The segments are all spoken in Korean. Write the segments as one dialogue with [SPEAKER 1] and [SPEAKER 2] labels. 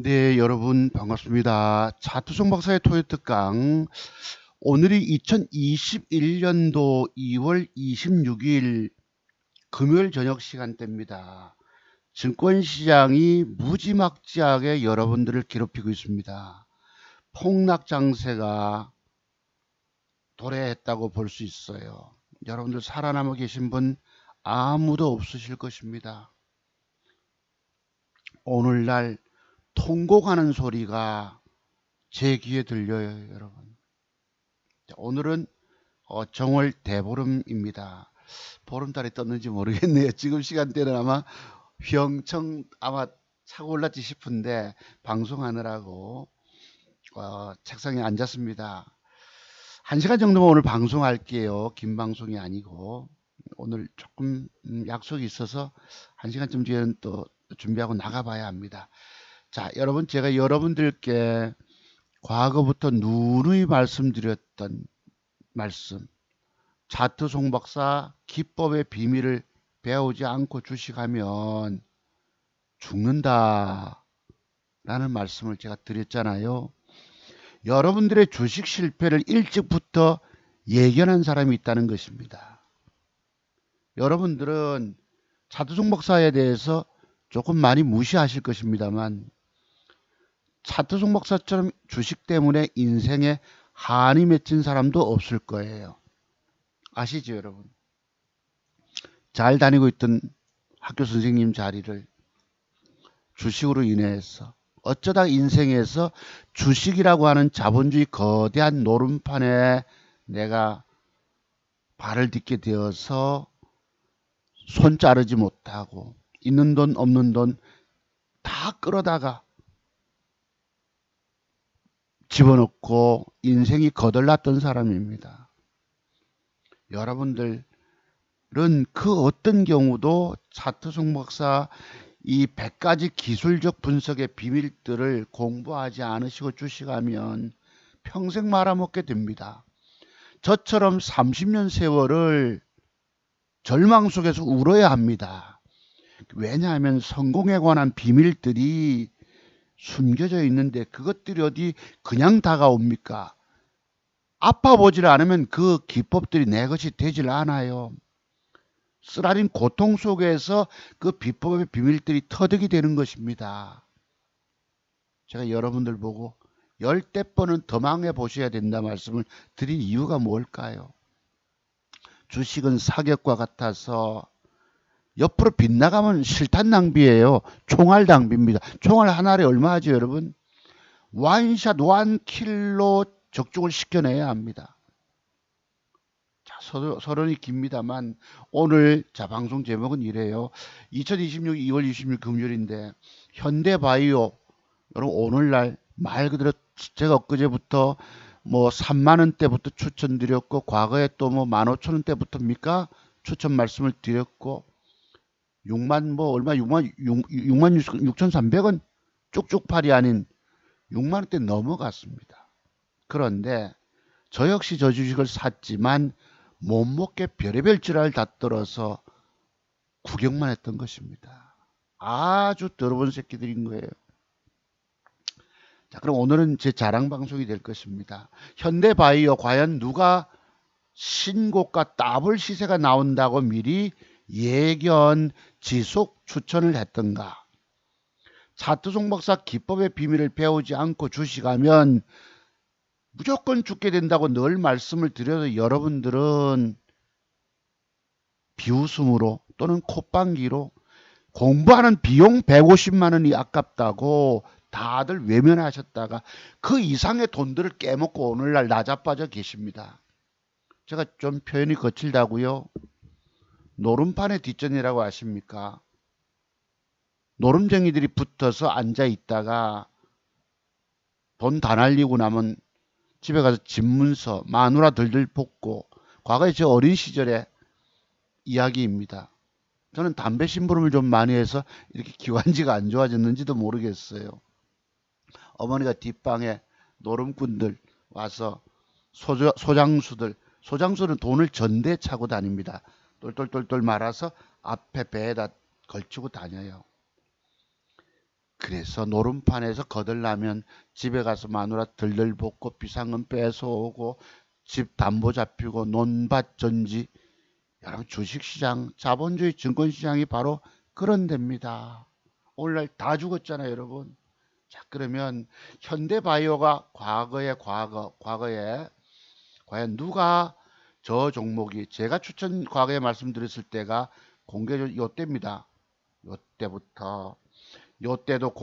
[SPEAKER 1] 네, 여러분 반갑습니다. 차트송 박사의 토요 특강. 오늘이 2021년도 2월 26일 금요일 저녁 시간대입니다. 증권시장이 무지막지하게 여러분들을 괴롭히고 있습니다. 폭락 장세가 도래했다고 볼 수 있어요. 여러분들 살아남아 계신 분 아무도 없으실 것입니다. 오늘날 통곡하는 소리가 제 귀에 들려요, 여러분. 오늘은 정월 대보름입니다. 보름달이 떴는지 모르겠네요. 지금 시간대는 아마 휘영청 아마 차고 올랐지 싶은데 방송하느라고 책상에 앉았습니다. 1시간 정도만 오늘 방송할게요. 긴 방송이 아니고 오늘 조금 약속이 있어서 1시간쯤 뒤에는 또 준비하고 나가봐야 합니다. 자, 여러분, 제가 여러분들께 과거부터 누누이 말씀드렸던 말씀, 차트 송박사 기법의 비밀을 배우지 않고 주식하면 죽는다 라는 말씀을 제가 드렸잖아요. 여러분들의 주식 실패를 일찍부터 예견한 사람이 있다는 것입니다. 여러분들은 차트 송박사에 대해서 조금 많이 무시하실 것입니다만 차트 송박사처럼 주식 때문에 인생에 한이 맺힌 사람도 없을 거예요. 아시죠, 여러분? 잘 다니고 있던 학교 선생님 자리를 주식으로 인해서 어쩌다 인생에서 주식이라고 하는 자본주의 거대한 노름판에 내가 발을 딛게 되어서 손 자르지 못하고 있는 돈 없는 돈 다 끌어다가 집어넣고 인생이 거덜났던 사람입니다. 여러분들은 그 어떤 경우도 차트 송박사 이 100가지 기술적 분석의 비밀들을 공부하지 않으시고 주식하면 평생 말아먹게 됩니다. 저처럼 30년 세월을 절망 속에서 울어야 합니다. 왜냐하면 성공에 관한 비밀들이 숨겨져 있는데 그것들이 어디 그냥 다가옵니까? 아파보질 않으면 그 기법들이 내 것이 되질 않아요. 쓰라린 고통 속에서 그 비법의 비밀들이 터득이 되는 것입니다. 제가 여러분들 보고 열대 번은 더 망해 보셔야 된다 말씀을 드린 이유가 뭘까요? 주식은 사격과 같아서 옆으로 빗나가면 실탄 낭비예요. 총알 낭비입니다. 총알 하나에 얼마 하죠, 여러분? 원샷, 원킬로 적중을 시켜내야 합니다. 자, 서론이 깁니다만 오늘 방송 제목은 이래요. 2026 2월 26일 금요일인데 현대바이오 여러분 오늘날 말 그대로 제가 엊그제부터 뭐 3만 원대부터 추천드렸고 과거에 또 뭐 15,000원대부터입니까? 추천 말씀을 드렸고 6만 뭐 얼마 6만 6,300원 쭉쭉팔이 아닌 6만 원대 넘어갔습니다. 그런데 저 역시 저 주식을 샀지만 못 먹게 별의별 지랄 다 떨어서 구경만 했던 것입니다. 아주 더러운 새끼들인 거예요. 자, 그럼 오늘은 제 자랑 방송이 될 것입니다. 현대바이오 과연 누가 신고가 더블 시세가 나온다고 미리 예견 지속 추천을 했던가? 차트 송박사 기법의 비밀을 배우지 않고 주식하면 무조건 죽게 된다고 늘 말씀을 드려도 여러분들은 비웃음으로 또는 콧방귀로 공부하는 비용 150만 원이 아깝다고 다들 외면하셨다가 그 이상의 돈들을 깨먹고 오늘날 나자빠져 계십니다. 제가 좀 표현이 거칠다고요? 노름판의 뒷전이라고 아십니까? 노름쟁이들이 붙어서 앉아 있다가 돈 다 날리고 나면 집에 가서 집문서 마누라 들들 볶고 과거에 저 어린 시절의 이야기입니다. 저는 담배 심부름을 좀 많이 해서 이렇게 기관지가 안 좋아졌는지도 모르겠어요. 어머니가 뒷방에 노름꾼들 와서 소장수는 돈을 전대 차고 다닙니다. 똘똘똘똘 말아서 앞에 배에다 걸치고 다녀요. 그래서 노름판에서 거들나면 집에 가서 마누라 들들 볶고 비상금 뺏어오고 집 담보 잡히고 논밭 전지. 여러분 주식시장, 자본주의 증권시장이 바로 그런 데입니다. 오늘날 다 죽었잖아요, 여러분. 자, 그러면 현대바이오가 과거에 과연 누가 저 종목이 제가 과거에 말씀드렸을 때가 공개적 요때입니다. 요때부터 요때도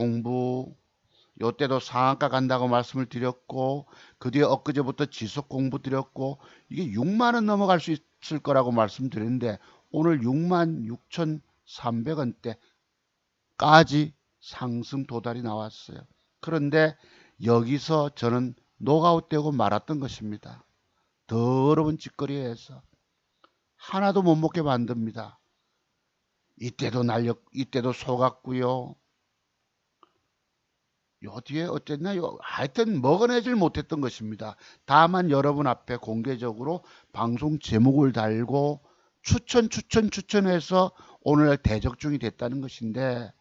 [SPEAKER 1] 요때도 상한가 간다고 말씀을 드렸고 그 뒤에 엊그제부터 지속 공부 드렸고 이게 6만 원 넘어갈 수 있을 거라고 말씀드렸는데 오늘 6만 6,300원대까지 상승 도달이 나왔어요. 그런데 여기서 저는 노가웃되고 말았던 것입니다. 더러운 짓거리에서 하나도 못 먹게 만듭니다. 이때도 속았고요. 요 뒤에 어쨌나요? 하여튼 먹어내질 못했던 것입니다. 다만 여러분 앞에 공개적으로 방송 제목을 달고 추천해서 오늘 대적중이 됐다는 것인데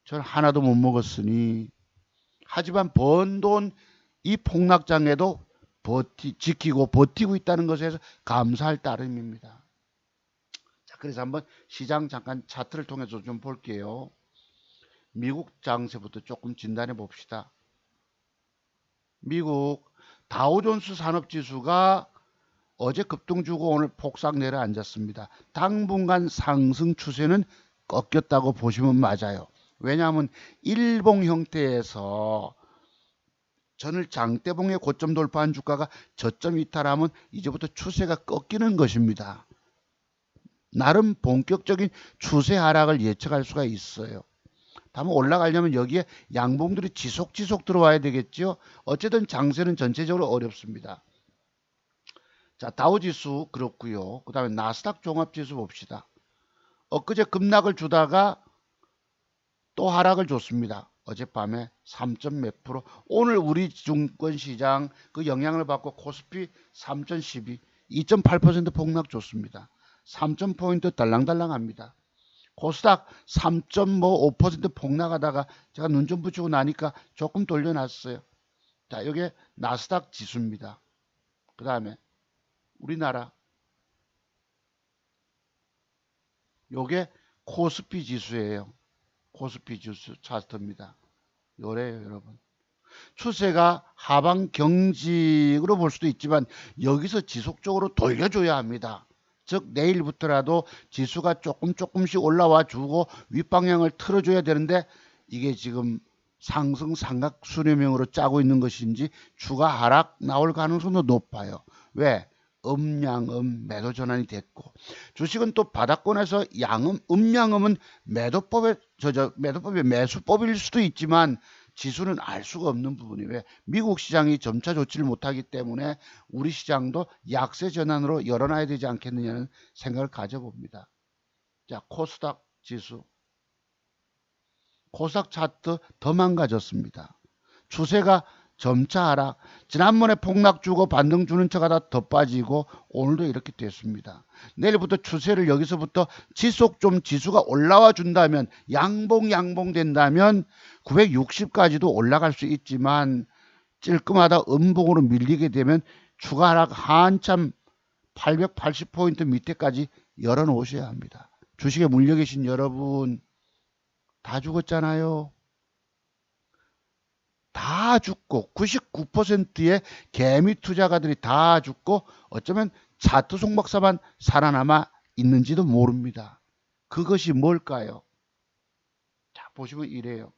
[SPEAKER 1] 전 하나도 못 먹었으니 하지만 번 돈 이 폭락장에도 지키고 버티고 있다는 것에서 감사할 따름입니다. 자, 그래서 한번 시장 잠깐 차트를 통해서 좀 볼게요. 미국 장세부터 조금 진단해 봅시다. 미국 다우존스 산업지수가 어제 급등 주고 오늘 폭삭 내려앉았습니다. 당분간 상승 추세는 꺾였다고 보시면 맞아요. 왜냐하면 일봉 형태에서 전일 장대봉의 고점 돌파한 주가가 저점 이탈하면 이제부터 추세가 꺾이는 것입니다. 나름 본격적인 추세 하락을 예측할 수가 있어요. 다만 올라가려면 여기에 양봉들이 지속 들어와야 되겠죠. 어쨌든 장세는 전체적으로 어렵습니다. 자, 다우지수 그렇고요. 그 다음에 나스닥 종합지수 봅시다. 엊그제 급락을 주다가 또 하락을 줬습니다. 어젯밤에 3점 몇 프로. 오늘 우리 증권시장 그 영향을 받고 코스피 3.12, 2.8% 폭락 줬습니다. 3.포인트 달랑달랑합니다. 코스닥 3.5% 폭락하다가 제가 눈 좀 붙이고 나니까 조금 돌려놨어요. 자, 이게 나스닥 지수입니다. 그 다음에 우리나라 요게 코스피 지수예요. 코스피 지수 차트입니다. 요래요, 여러분. 추세가 하방 경직으로 볼 수도 있지만 여기서 지속적으로 돌려줘야 합니다. 즉 내일부터라도 지수가 조금씩 올라와 주고 윗방향을 틀어줘야 되는데 이게 지금 상승 삼각 수렴형으로 짜고 있는 것인지 추가 하락 나올 가능성도 높아요. 왜? 음양음 매도 전환이 됐고 주식은 또 바닥권에서 음양음은 매도법의 매수법일 수도 있지만 지수는 알 수가 없는 부분이 왜 미국 시장이 점차 좋지를 못하기 때문에 우리 시장도 약세 전환으로 열어놔야 되지 않겠느냐는 생각을 가져봅니다. 자, 코스닥 지수, 코스닥 차트 더 망가졌습니다. 추세가 점차 하락, 지난번에 폭락 주고 반등 주는 척하다 더 빠지고 오늘도 이렇게 됐습니다. 내일부터 추세를 여기서부터 지수가 올라와 준다면 양봉 된다면 960까지도 올라갈 수 있지만 찔끔하다 음봉으로 밀리게 되면 추가 하락 한참 880포인트 밑에까지 열어놓으셔야 합니다. 주식에 물려 계신 여러분 다 죽었잖아요. 다 죽고 99%의 개미 투자가들이 다 죽고 어쩌면 차트 송박사만 살아남아 있는지도 모릅니다. 그것이 뭘까요? 자, 보시면 이래요.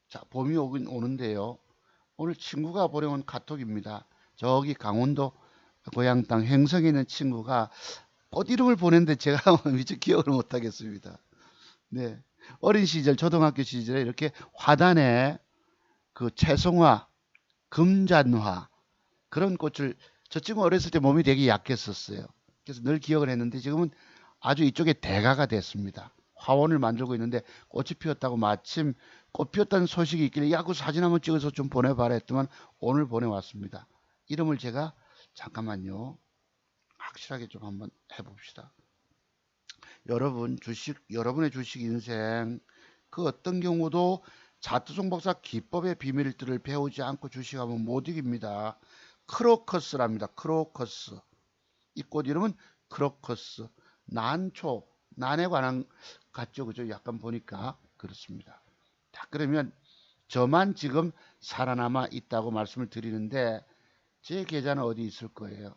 [SPEAKER 1] 자, 봄이 오긴 오는데요. 오늘 친구가 보내온 카톡입니다. 저기 강원도 고향 땅 행성에 있는 친구가 꽃 이름을 보냈는데 제가 미처 기억을 못 하겠습니다. 네. 어린 시절, 초등학교 시절에 이렇게 화단에 그 채송화, 금잔화 그런 꽃을 저 친구 어렸을 때 몸이 되게 약했었어요. 그래서 늘 기억을 했는데 지금은 아주 이쪽에 대가가 됐습니다. 화원을 만들고 있는데 꽃이 피었다고 마침 꽃 피었다는 소식이 있길래 야, 그 사진 한번 찍어서 좀 보내봐라 했더만 오늘 보내왔습니다. 이름을 제가 잠깐만요. 확실하게 좀 한번 해봅시다. 여러분의 주식 인생 그 어떤 경우도 자투송박사 기법의 비밀들을 배우지 않고 주식하면 못 이깁니다. 크로커스랍니다. 크로커스. 이 꽃 이름은 크로커스. 난초, 난에 관한 같죠, 그죠? 약간 보니까 그렇습니다. 자, 그러면 저만 지금 살아남아 있다고 말씀을 드리는데 제 계좌는 어디 있을 거예요?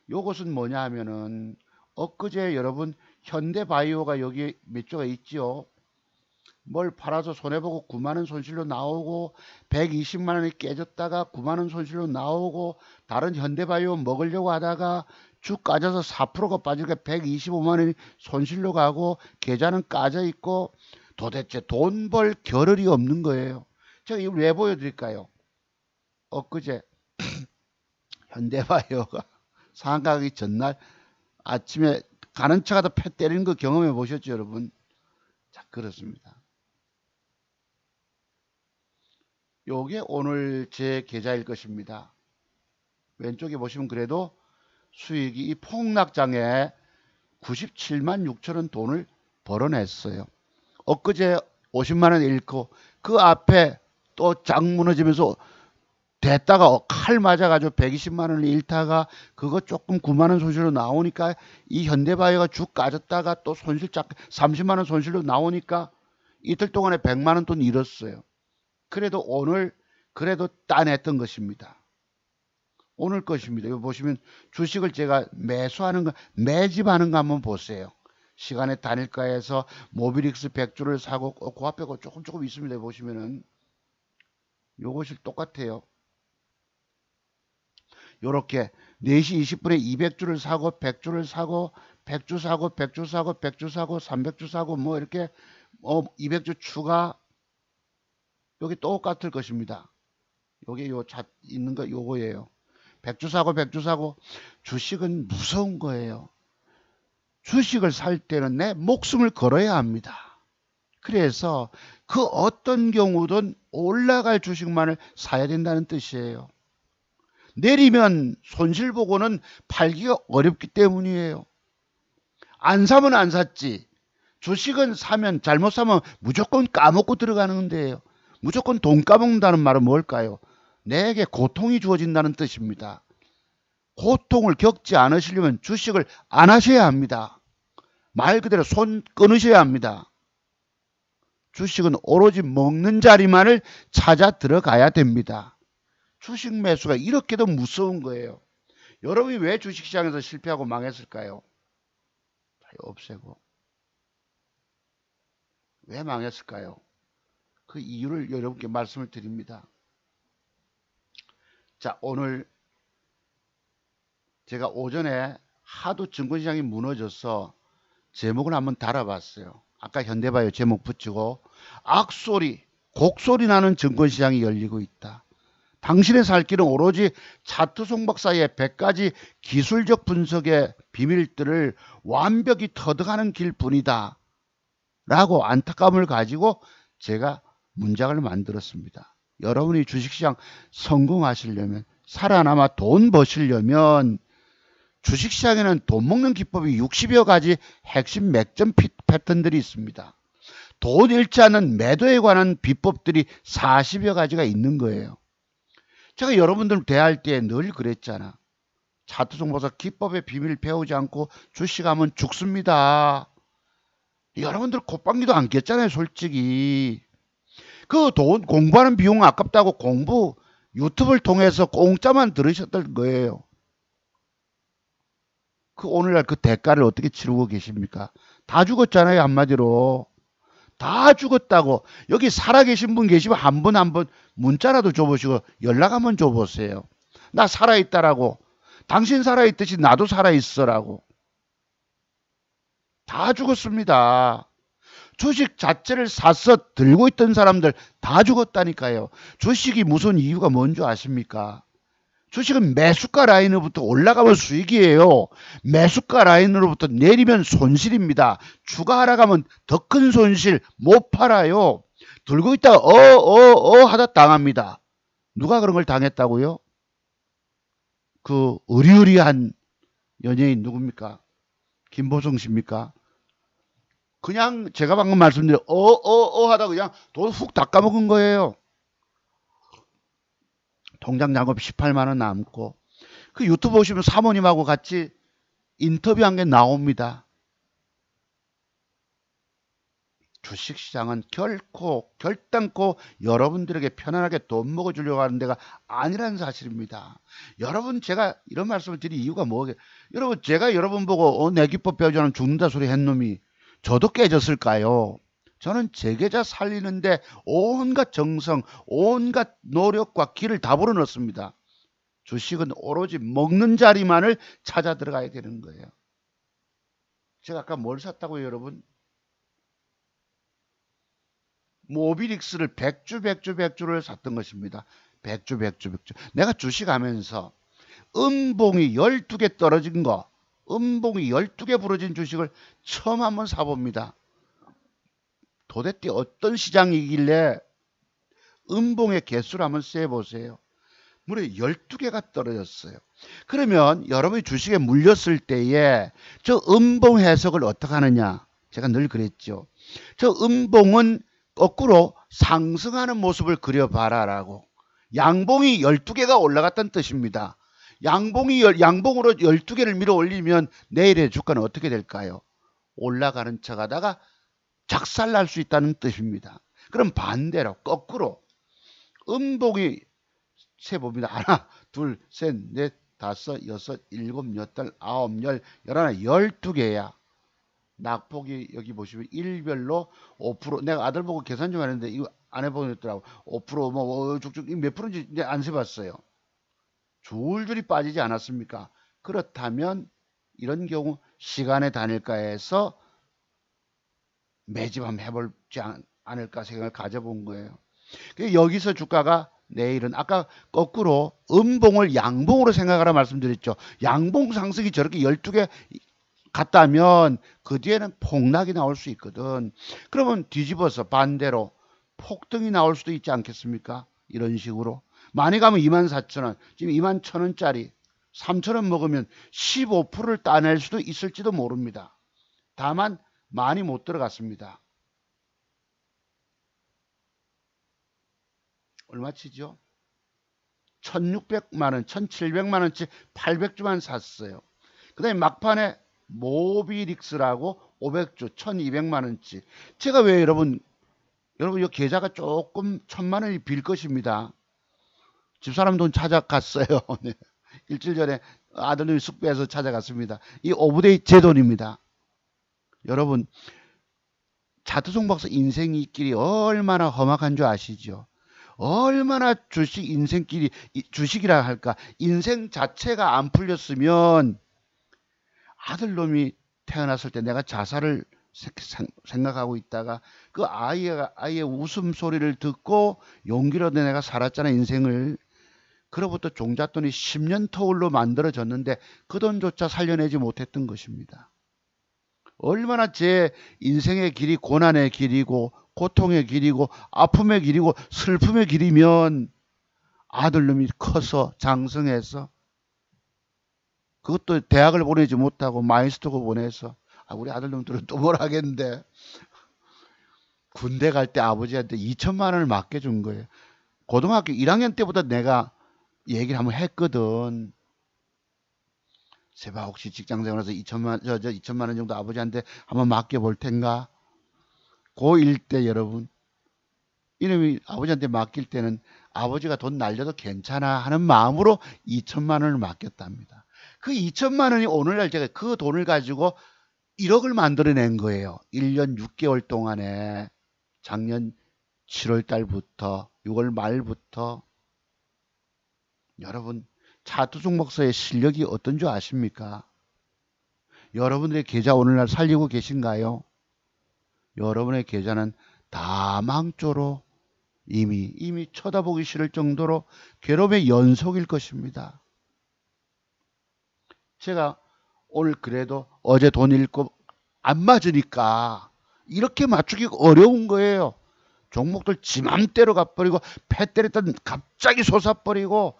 [SPEAKER 1] 요것은 뭐냐 하면은 엊그제 여러분 현대바이오가 여기 몇 조가 있지요. 뭘 팔아서 손해보고 9만원 손실로 나오고 120만원이 깨졌다가 9만원 손실로 나오고 다른 현대바이오 먹으려고 하다가 쭉 까져서 4%가 빠지니까 125만원이 손실로 가고 계좌는 까져 있고 도대체 돈 벌 겨를이 없는 거예요. 제가 이걸 왜 보여드릴까요? 엊그제 현대바이오가 상가기 전날 아침에 가는 차 가다 패 때리는 거 경험해 보셨죠, 여러분? 자, 그렇습니다. 요게 오늘 제 계좌일 것입니다. 왼쪽에 보시면 그래도 수익이 이 폭락장에 97만 6천원 돈을 벌어냈어요. 엊그제 50만원 잃고 그 앞에 또 장 무너지면서 됐다가 칼 맞아가지고 120만원을 잃다가 그거 조금 9만원 손실로 나오니까 이 현대바이오가 쭉 까졌다가 또 손실 30만원 손실로 나오니까 이틀 동안에 100만원 돈 잃었어요. 그래도 오늘 그래도 따냈던 것입니다. 오늘 것입니다. 여기 보시면 주식을 제가 매수하는 거 매집하는 거 한번 보세요. 시간의 단일가에서 모비릭스 100주를 사고 그 앞에 조금 있습니다. 보시면은 요것이 똑같아요. 요렇게 4시 20분에 200주를 사고 100주를 사고 100주 사고 100주 사고 100주 사고 300주 사고 뭐 이렇게 200주 추가 여기 똑같을 것입니다. 요게 요 있는 거 요거예요. 100주 사고 100주 사고 주식은 무서운 거예요. 주식을 살 때는 내 목숨을 걸어야 합니다. 그래서 그 어떤 경우든 올라갈 주식만을 사야 된다는 뜻이에요. 내리면 손실 보고는 팔기가 어렵기 때문이에요. 안 사면 안 샀지. 주식은 사면 잘못 사면 무조건 까먹고 들어가는 건데요. 무조건 돈 까먹는다는 말은 뭘까요? 내게 고통이 주어진다는 뜻입니다. 고통을 겪지 않으시려면 주식을 안 하셔야 합니다. 말 그대로 손 끊으셔야 합니다. 주식은 오로지 먹는 자리만을 찾아 들어가야 됩니다. 주식 매수가 이렇게도 무서운 거예요. 여러분이 왜 주식시장에서 실패하고 망했을까요? 없애고. 왜 망했을까요? 그 이유를 여러분께 말씀을 드립니다. 자, 오늘 제가 오전에 하도 증권시장이 무너져서 제목을 한번 달아봤어요. 아까 현대바이오 제목 붙이고 악소리, 곡소리 나는 증권시장이 열리고 있다. 당신의 살 길은 오로지 차트송 박사의 100가지 기술적 분석의 비밀들을 완벽히 터득하는 길뿐이다. 라고 안타까움을 가지고 제가 문장을 만들었습니다. 여러분이 주식시장 성공하시려면 살아남아 돈 버시려면 주식시장에는 돈 먹는 기법이 60여 가지 핵심 맥점 패턴들이 있습니다. 돈 잃지 않는 매도에 관한 비법들이 40여 가지가 있는 거예요. 제가 여러분들 대할 때 늘 그랬잖아. 차트송박사 기법의 비밀 배우지 않고 주식하면 죽습니다. 여러분들 콧방귀도 안 꼈잖아요, 솔직히. 그 돈 공부하는 비용 아깝다고 공부 유튜브를 통해서 공짜만 들으셨던 거예요. 그 오늘날 그 대가를 어떻게 치르고 계십니까? 다 죽었잖아요, 한마디로. 다 죽었다고. 여기 살아계신 분 계시면 한 분 한 분 문자라도 줘보시고 연락 한번 줘보세요. 나 살아있다라고. 당신 살아있듯이 나도 살아있어라고. 다 죽었습니다. 주식 자체를 사서 들고 있던 사람들 다 죽었다니까요. 주식이 무슨 이유가 뭔지 아십니까? 주식은 매수가 라인으로부터 올라가면 수익이에요. 매수가 라인으로부터 내리면 손실입니다. 주가 하락하면 더 큰 손실 못 팔아요. 들고 있다가 하다 당합니다. 누가 그런 걸 당했다고요? 그 의리의리한 연예인 누굽니까? 김보성 씨입니까? 그냥 제가 방금 말씀드린 하다 그냥 돈 훅 닦아먹은 거예요. 통장 잔금 18만 원 남고. 그 유튜브 보시면 사모님하고 같이 인터뷰한 게 나옵니다. 주식시장은 결단코 여러분들에게 편안하게 돈 먹어주려고 하는 데가 아니라는 사실입니다. 여러분, 제가 이런 말씀을 드린 이유가 뭐게? 여러분, 제가 여러분 보고 내 기법 배우자는 죽는다 소리 한 놈이 저도 깨졌을까요? 저는 제 계좌 살리는데 온갖 정성, 온갖 노력과 기를 다 불어넣습니다. 주식은 오로지 먹는 자리만을 찾아 들어가야 되는 거예요. 제가 아까 뭘 샀다고요, 여러분? 모비릭스를 100주를 샀던 것입니다. 100주. 내가 주식하면서 음봉이 12개 떨어진 거, 음봉이 12개 부러진 주식을 처음 한번 사봅니다. 도대체 어떤 시장이길래 음봉의 개수를 한번 세보세요. 무려 12개가 떨어졌어요. 그러면 여러분이 주식에 물렸을 때에 저 음봉 해석을 어떻게 하느냐? 제가 늘 그랬죠. 저 음봉은 거꾸로 상승하는 모습을 그려봐라라고. 양봉이 12개가 올라갔다는 뜻입니다. 양봉으로 12개를 밀어 올리면 내일의 주가는 어떻게 될까요? 올라가는 척 하다가 작살날 수 있다는 뜻입니다. 그럼 반대로 거꾸로 음봉이 세봅니다. 하나, 둘, 셋, 넷, 다섯, 여섯, 일곱, 여덟, 아홉, 열, 열하나, 12개야. 낙폭이 여기 보시면 일별로 5%, 내가 아들 보고 계산 좀 하는데 이거 안 해보겠더라고. 5% 뭐 쭉쭉 몇 프로인지 이제 안 세봤어요. 줄줄이 빠지지 않았습니까? 그렇다면 이런 경우 시간의 단일가에서 매집 한번 해볼지 않을까 생각을 가져본 거예요. 여기서 주가가 내일은 아까 거꾸로 음봉을 양봉으로 생각하라 말씀드렸죠. 양봉 상승이 저렇게 12개 갔다면 그 뒤에는 폭락이 나올 수 있거든. 그러면 뒤집어서 반대로 폭등이 나올 수도 있지 않겠습니까? 이런 식으로. 많이 가면 24,000원, 지금 21,000원짜리 3,000원 먹으면 15%를 따낼 수도 있을지도 모릅니다. 다만 많이 못 들어갔습니다. 얼마치죠? 1,600만 원, 1,700만 원치 800주만 샀어요. 그 다음에 막판에 모비릭스라고 500주 1,200만 원치. 제가 왜 여러분 이 계좌가 조금 1,000만 원이 빌 것입니다. 집사람 돈 찾아갔어요. 네. 일주일 전에 아들님이 숙배해서 찾아갔습니다. 이 오브데이 제 돈입니다. 여러분, 차트송 박사 인생길이 얼마나 험악한 줄 아시죠? 얼마나 주식이라 할까? 인생 자체가 안 풀렸으면 아들놈이 태어났을 때 내가 자살을 생각하고 있다가 그 아이의 웃음소리를 듣고 용기로 내가 살았잖아, 인생을. 그로부터 종잣돈이 10년 터울로 만들어졌는데 그 돈조차 살려내지 못했던 것입니다. 얼마나 제 인생의 길이 고난의 길이고 고통의 길이고 아픔의 길이고 슬픔의 길이면 아들놈이 커서 장성해서 그것도 대학을 보내지 못하고 마이스터고 보내서 우리 아들놈들은 또 뭘 하겠는데 군대 갈 때 아버지한테 2천만 원을 맡겨준 거예요. 고등학교 1학년 때보다 내가 얘기를 한번 했거든. 제발 혹시 직장생활에서 2천만 원 정도 아버지한테 한번 맡겨볼 텐가. 고1 때 여러분 이놈이 아버지한테 맡길 때는 아버지가 돈 날려도 괜찮아 하는 마음으로 2천만 원을 맡겼답니다. 그 2천만 원이 오늘날 제가 그 돈을 가지고 1억을 만들어낸 거예요. 1년 6개월 동안에 작년 7월 달부터 6월 말부터. 여러분, 차트송 목사의 실력이 어떤 줄 아십니까? 여러분들의 계좌 오늘날 살리고 계신가요? 여러분의 계좌는 다 망조로 이미 쳐다보기 싫을 정도로 괴로움의 연속일 것입니다. 제가 오늘 그래도 어제 돈 잃고 안 맞으니까 이렇게 맞추기 어려운 거예요. 종목들 지맘대로 가버리고 패 때렸던 갑자기 솟아버리고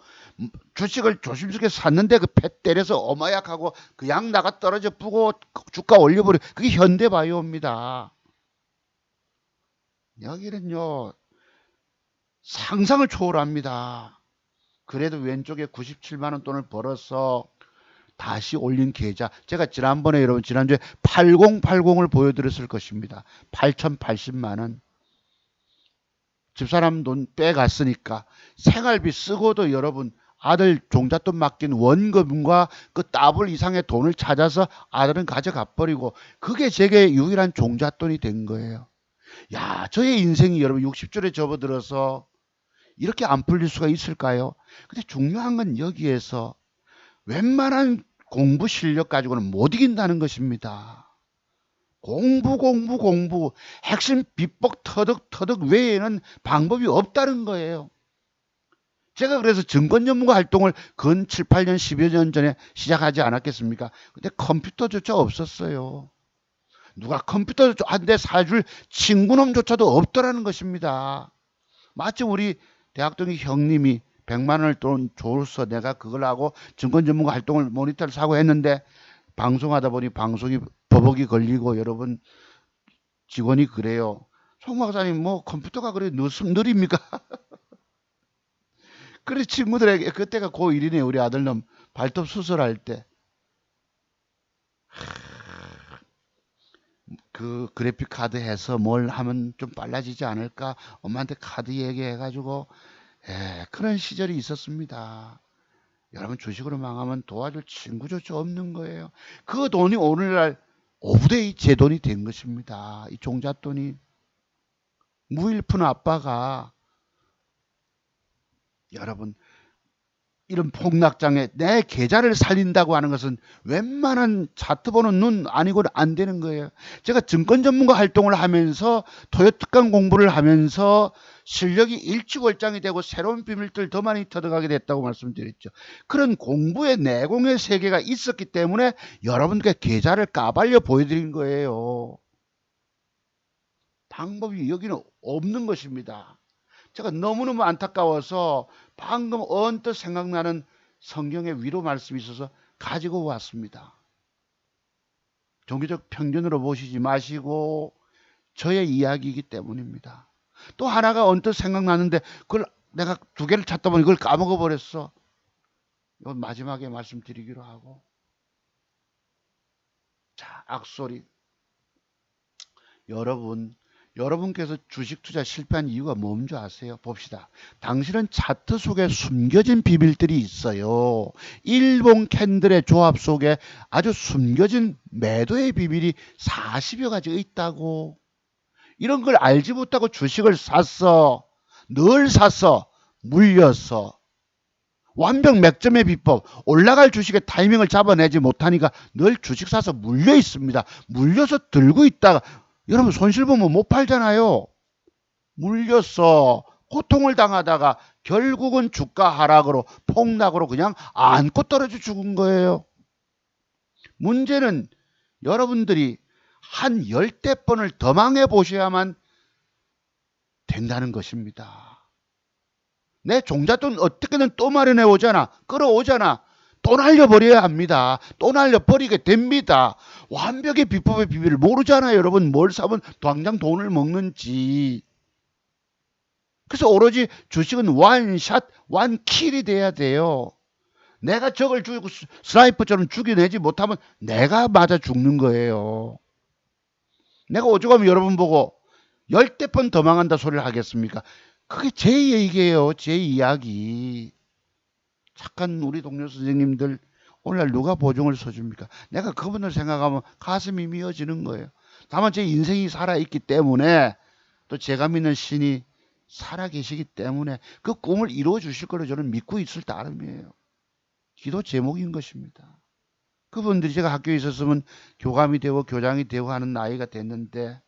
[SPEAKER 1] 주식을 조심스럽게 샀는데 그 패 때려서 어마약하고 그 양 나가 떨어져 뿌고 주가 올려버리고 그게 현대바이오입니다. 여기는요 상상을 초월합니다. 그래도 왼쪽에 97만 원 돈을 벌어서 다시 올린 계좌. 제가 지난번에 여러분 지난주에 8080을 보여드렸을 것입니다. 8080만 원. 집사람 돈 빼갔으니까 생활비 쓰고도 여러분 아들 종잣돈 맡긴 원금과 그 더블 이상의 돈을 찾아서 아들은 가져가 버리고 그게 제게 유일한 종잣돈이 된 거예요. 야, 저의 인생이 여러분 60줄에 접어들어서 이렇게 안 풀릴 수가 있을까요? 근데 중요한 건 여기에서 웬만한 공부 실력 가지고는 못 이긴다는 것입니다. 공부 핵심 비법 터득 외에는 방법이 없다는 거예요. 제가 그래서 증권 전문가 활동을 근 7, 8년, 10여 년 전에 시작하지 않았겠습니까? 근데 컴퓨터조차 없었어요. 누가 컴퓨터 한 대 사줄 친구놈조차도 없더라는 것입니다. 마침 우리 대학동의 형님이 100만 원을 돈 줘서 내가 그걸 하고 증권 전문가 활동을 모니터를 사고 했는데 방송하다 보니 방송이 버벅이 걸리고 여러분 직원이 그래요. 송 박사님 뭐 컴퓨터가 그래 느립니까? 그래 친구들에게 그때가 고1이네 우리 아들놈 발톱 수술할 때 그 그래픽 카드 해서 뭘 하면 좀 빨라지지 않을까 엄마한테 카드 얘기해가지고 그런 시절이 있었습니다. 여러분 주식으로 망하면 도와줄 친구조차 없는 거예요. 그 돈이 오늘날 오브데이 제 돈이 된 것입니다. 이 종잣돈이 무일푼 아빠가 여러분 이런 폭락장에 내 계좌를 살린다고 하는 것은 웬만한 차트 보는 눈 아니고는 안 되는 거예요. 제가 증권 전문가 활동을 하면서 토요특강 공부를 하면서 실력이 일취월장이 되고 새로운 비밀들 더 많이 터득하게 됐다고 말씀드렸죠. 그런 공부의 내공의 세계가 있었기 때문에 여러분께 계좌를 까발려 보여드린 거예요. 방법이 여기는 없는 것입니다. 제가 너무너무 안타까워서 방금 언뜻 생각나는 성경의 위로 말씀이 있어서 가지고 왔습니다. 종교적 편견으로 보시지 마시고 저의 이야기이기 때문입니다. 또 하나가 언뜻 생각나는데 그걸 내가 두 개를 찾다 보니 그걸 까먹어 버렸어. 이건 마지막에 말씀드리기로 하고. 자, 악소리. 여러분께서 주식 투자 실패한 이유가 뭔지 아세요? 봅시다. 당신은 차트 속에 숨겨진 비밀들이 있어요. 일본 캔들의 조합 속에 아주 숨겨진 매도의 비밀이 40여 가지가 있다고. 이런 걸 알지 못하고 주식을 샀어. 늘 샀어. 물렸어. 완벽 맥점의 비법. 올라갈 주식의 타이밍을 잡아내지 못하니까 늘 주식 사서 물려 있습니다. 물려서 들고 있다가 여러분 손실 보면 못 팔잖아요. 물렸어. 고통을 당하다가 결국은 주가 하락으로 폭락으로 그냥 안고 떨어져 죽은 거예요. 문제는 여러분들이 한 10대번을 더 망해 보셔야만 된다는 것입니다. 내 종잣돈 어떻게든 또 마련해 오잖아. 끌어오잖아. 또 날려버려야 합니다. 또 날려버리게 됩니다. 완벽의 비법의 비밀을 모르잖아요. 여러분 뭘 사면 당장 돈을 먹는지. 그래서 오로지 주식은 원샷, 원킬이 돼야 돼요. 내가 적을 죽이고 스나이퍼처럼 죽여내지 못하면 내가 맞아 죽는 거예요. 내가 오죽하면 여러분 보고 10대번 더 망한다 소리를 하겠습니까? 그게 제 얘기예요. 제 이야기. 착한 우리 동료 선생님들 오늘날 누가 보증을 서줍니까? 내가 그분을 생각하면 가슴이 미어지는 거예요. 다만 제 인생이 살아있기 때문에 또 제가 믿는 신이 살아계시기 때문에 그 꿈을 이루어 주실 거로 저는 믿고 있을 따름이에요. 기도 제목인 것입니다. 그분들이 제가 학교에 있었으면 교감이 되고 교장이 되고 하는 나이가 됐는데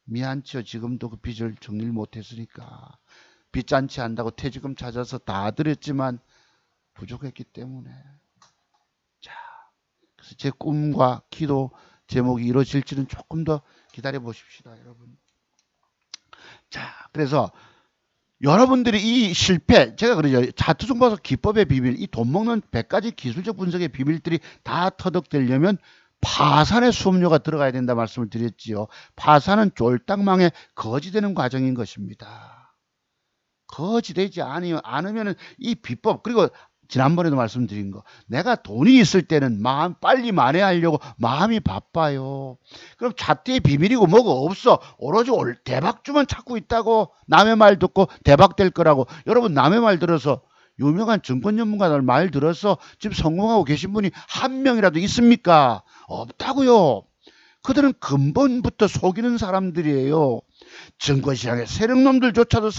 [SPEAKER 1] 미안치요. 지금도 그 빚을 정리를 못했으니까 빚잔치 한다고 퇴직금 찾아서 다 드렸지만 부족했기 때문에 자, 그래서 제 꿈과 기도 제목이 이루어질지는 조금 더 기다려 보십시다, 여러분. 그래서 여러분들이 이 실패, 제가 그러죠. 차트 종목에서 기법의 비밀, 이 돈 먹는 100가지 기술적 분석의 비밀들이 다 터득되려면 파산의 수업료가 들어가야 된다 말씀을 드렸지요. 파산은 쫄딱망에 거지되는 과정인 것입니다. 거지되지 않으면 이 비법, 그리고 지난번에도 말씀드린 거, 내가 돈이 있을 때는 빨리 만회하려고 마음이 바빠요. 그럼 차트의 비밀이고 뭐가 없어. 오로지 대박주만 찾고 있다고. 남의 말 듣고 대박 될 거라고. 여러분, 남의 말 들어서, 유명한 증권 전문가들 말 들어서 지금 성공하고 계신 분이 한 명이라도 있습니까? 없다고요. 그들은 근본부터 속이는 사람들이에요. 증권시장의 세력놈들조차도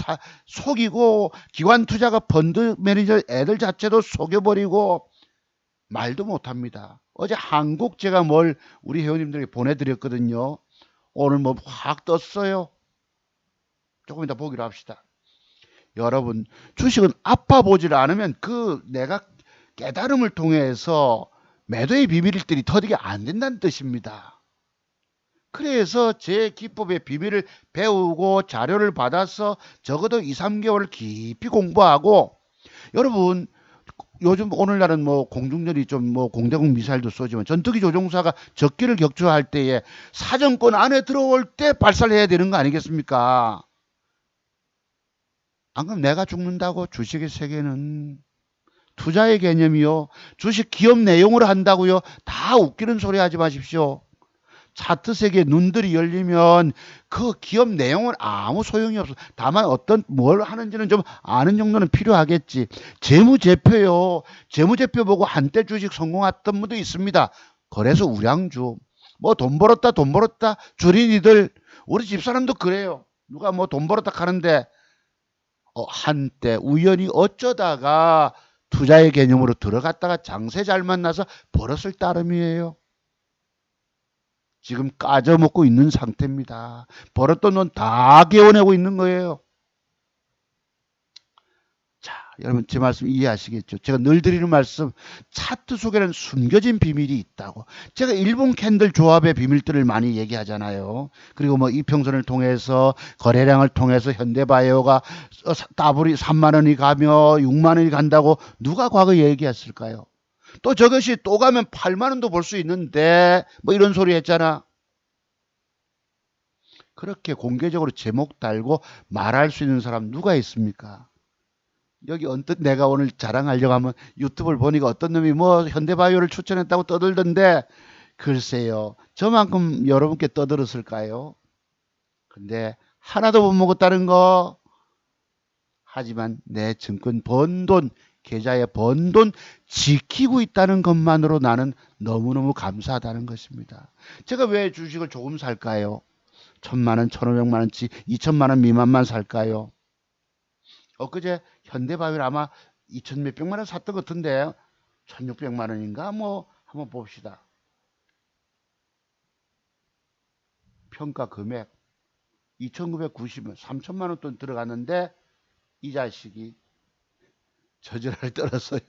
[SPEAKER 1] 속이고, 기관 투자가 펀드 매니저 애들 자체도 속여버리고 말도 못합니다. 어제 한국 제가 우리 회원님들에게 보내드렸거든요. 오늘 확 떴어요. 조금 이따 보기로 합시다. 여러분, 주식은 아파 보질 않으면 내가 깨달음을 통해서 매도의 비밀들이 터득이 안 된다는 뜻입니다. 그래서 제 기법의 비밀을 배우고 자료를 받아서 적어도 2, 3개월 깊이 공부하고, 여러분, 요즘 오늘날은 공중전이 좀 공대공 미사일도 쏘지만 전투기 조종사가 적기를 격추할 때에 사정권 안에 들어올 때 발사를 해야 되는 거 아니겠습니까? 안 그럼 내가 죽는다고. 주식의 세계는 투자의 개념이요. 주식 기업 내용으로 한다고요. 다 웃기는 소리 하지 마십시오. 차트 세계 눈들이 열리면 그 기업 내용은 아무 소용이 없어. 다만 뭘 하는지는 좀 아는 정도는 필요하겠지. 재무제표요. 재무제표 보고 한때 주식 성공했던 분도 있습니다. 그래서 우량주. 돈 벌었다 주린이들. 우리 집사람도 그래요. 누가 돈 벌었다 하는데 한때 우연히 어쩌다가 투자의 개념으로 들어갔다가 장세 잘 만나서 벌었을 따름이에요. 지금 까져먹고 있는 상태입니다. 벌었던 돈 다 개원하고 있는 거예요. 자, 여러분 제 말씀 이해하시겠죠? 제가 늘 드리는 말씀, 차트 속에는 숨겨진 비밀이 있다고. 제가 일본 캔들 조합의 비밀들을 많이 얘기하잖아요. 그리고 이평선을 통해서, 거래량을 통해서 현대바이오가 더블이 3만 원이 가며 6만 원이 간다고 누가 과거에 얘기했을까요? 또 저것이 또 가면 8만 원도 벌 수 있는데 이런 소리 했잖아. 그렇게 공개적으로 제목 달고 말할 수 있는 사람 누가 있습니까? 여기 언뜻 내가 오늘 자랑하려고 하면 유튜브를 보니까 어떤 놈이 현대바이오를 추천했다고 떠들던데, 글쎄요, 저만큼 여러분께 떠들었을까요? 근데 하나도 못 먹었다는 거. 하지만 내 증권 번 돈, 계좌에 번 돈 지키고 있다는 것만으로 나는 너무너무 감사하다는 것입니다. 제가 왜 주식을 조금 살까요? 1,000만 원, 1,500만 원치, 2천만 원 미만만 살까요? 엊그제 현대바이오를 아마 2천 몇백만 원 샀던 것 같은데 1,600만 원인가 한번 봅시다. 평가 금액 2,990원, 3천만 원 돈 들어갔는데 이 자식이 저절을 떨었어요.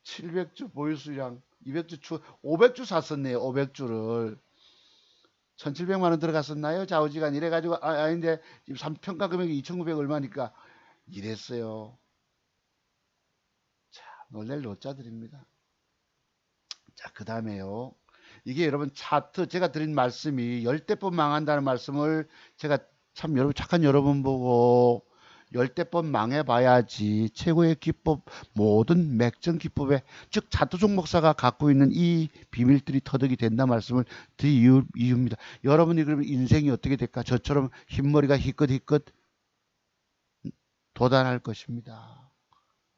[SPEAKER 1] 700주 보유수량 200주 500주 샀었네요. 500주를 1,700만 원 들어갔었나요? 좌우지간 이래가지고 아닌데 지금 평가 금액이 2,900 얼마니까 이랬어요. 자, 놀랄 노자들입니다. 자, 그 다음에요. 이게 여러분 차트, 제가 드린 말씀이 10대번 망한다는 말씀을 제가 참 여러분, 착한 여러분 보고 10대번 망해봐야지 최고의 기법, 모든 맥정 기법에, 즉 차트 종목사가 갖고 있는 이 비밀들이 터득이 된다 말씀을 드린 이유입니다. 여러분이 그러면 인생이 어떻게 될까? 저처럼 흰머리가 희끗희끗 도달할 것입니다.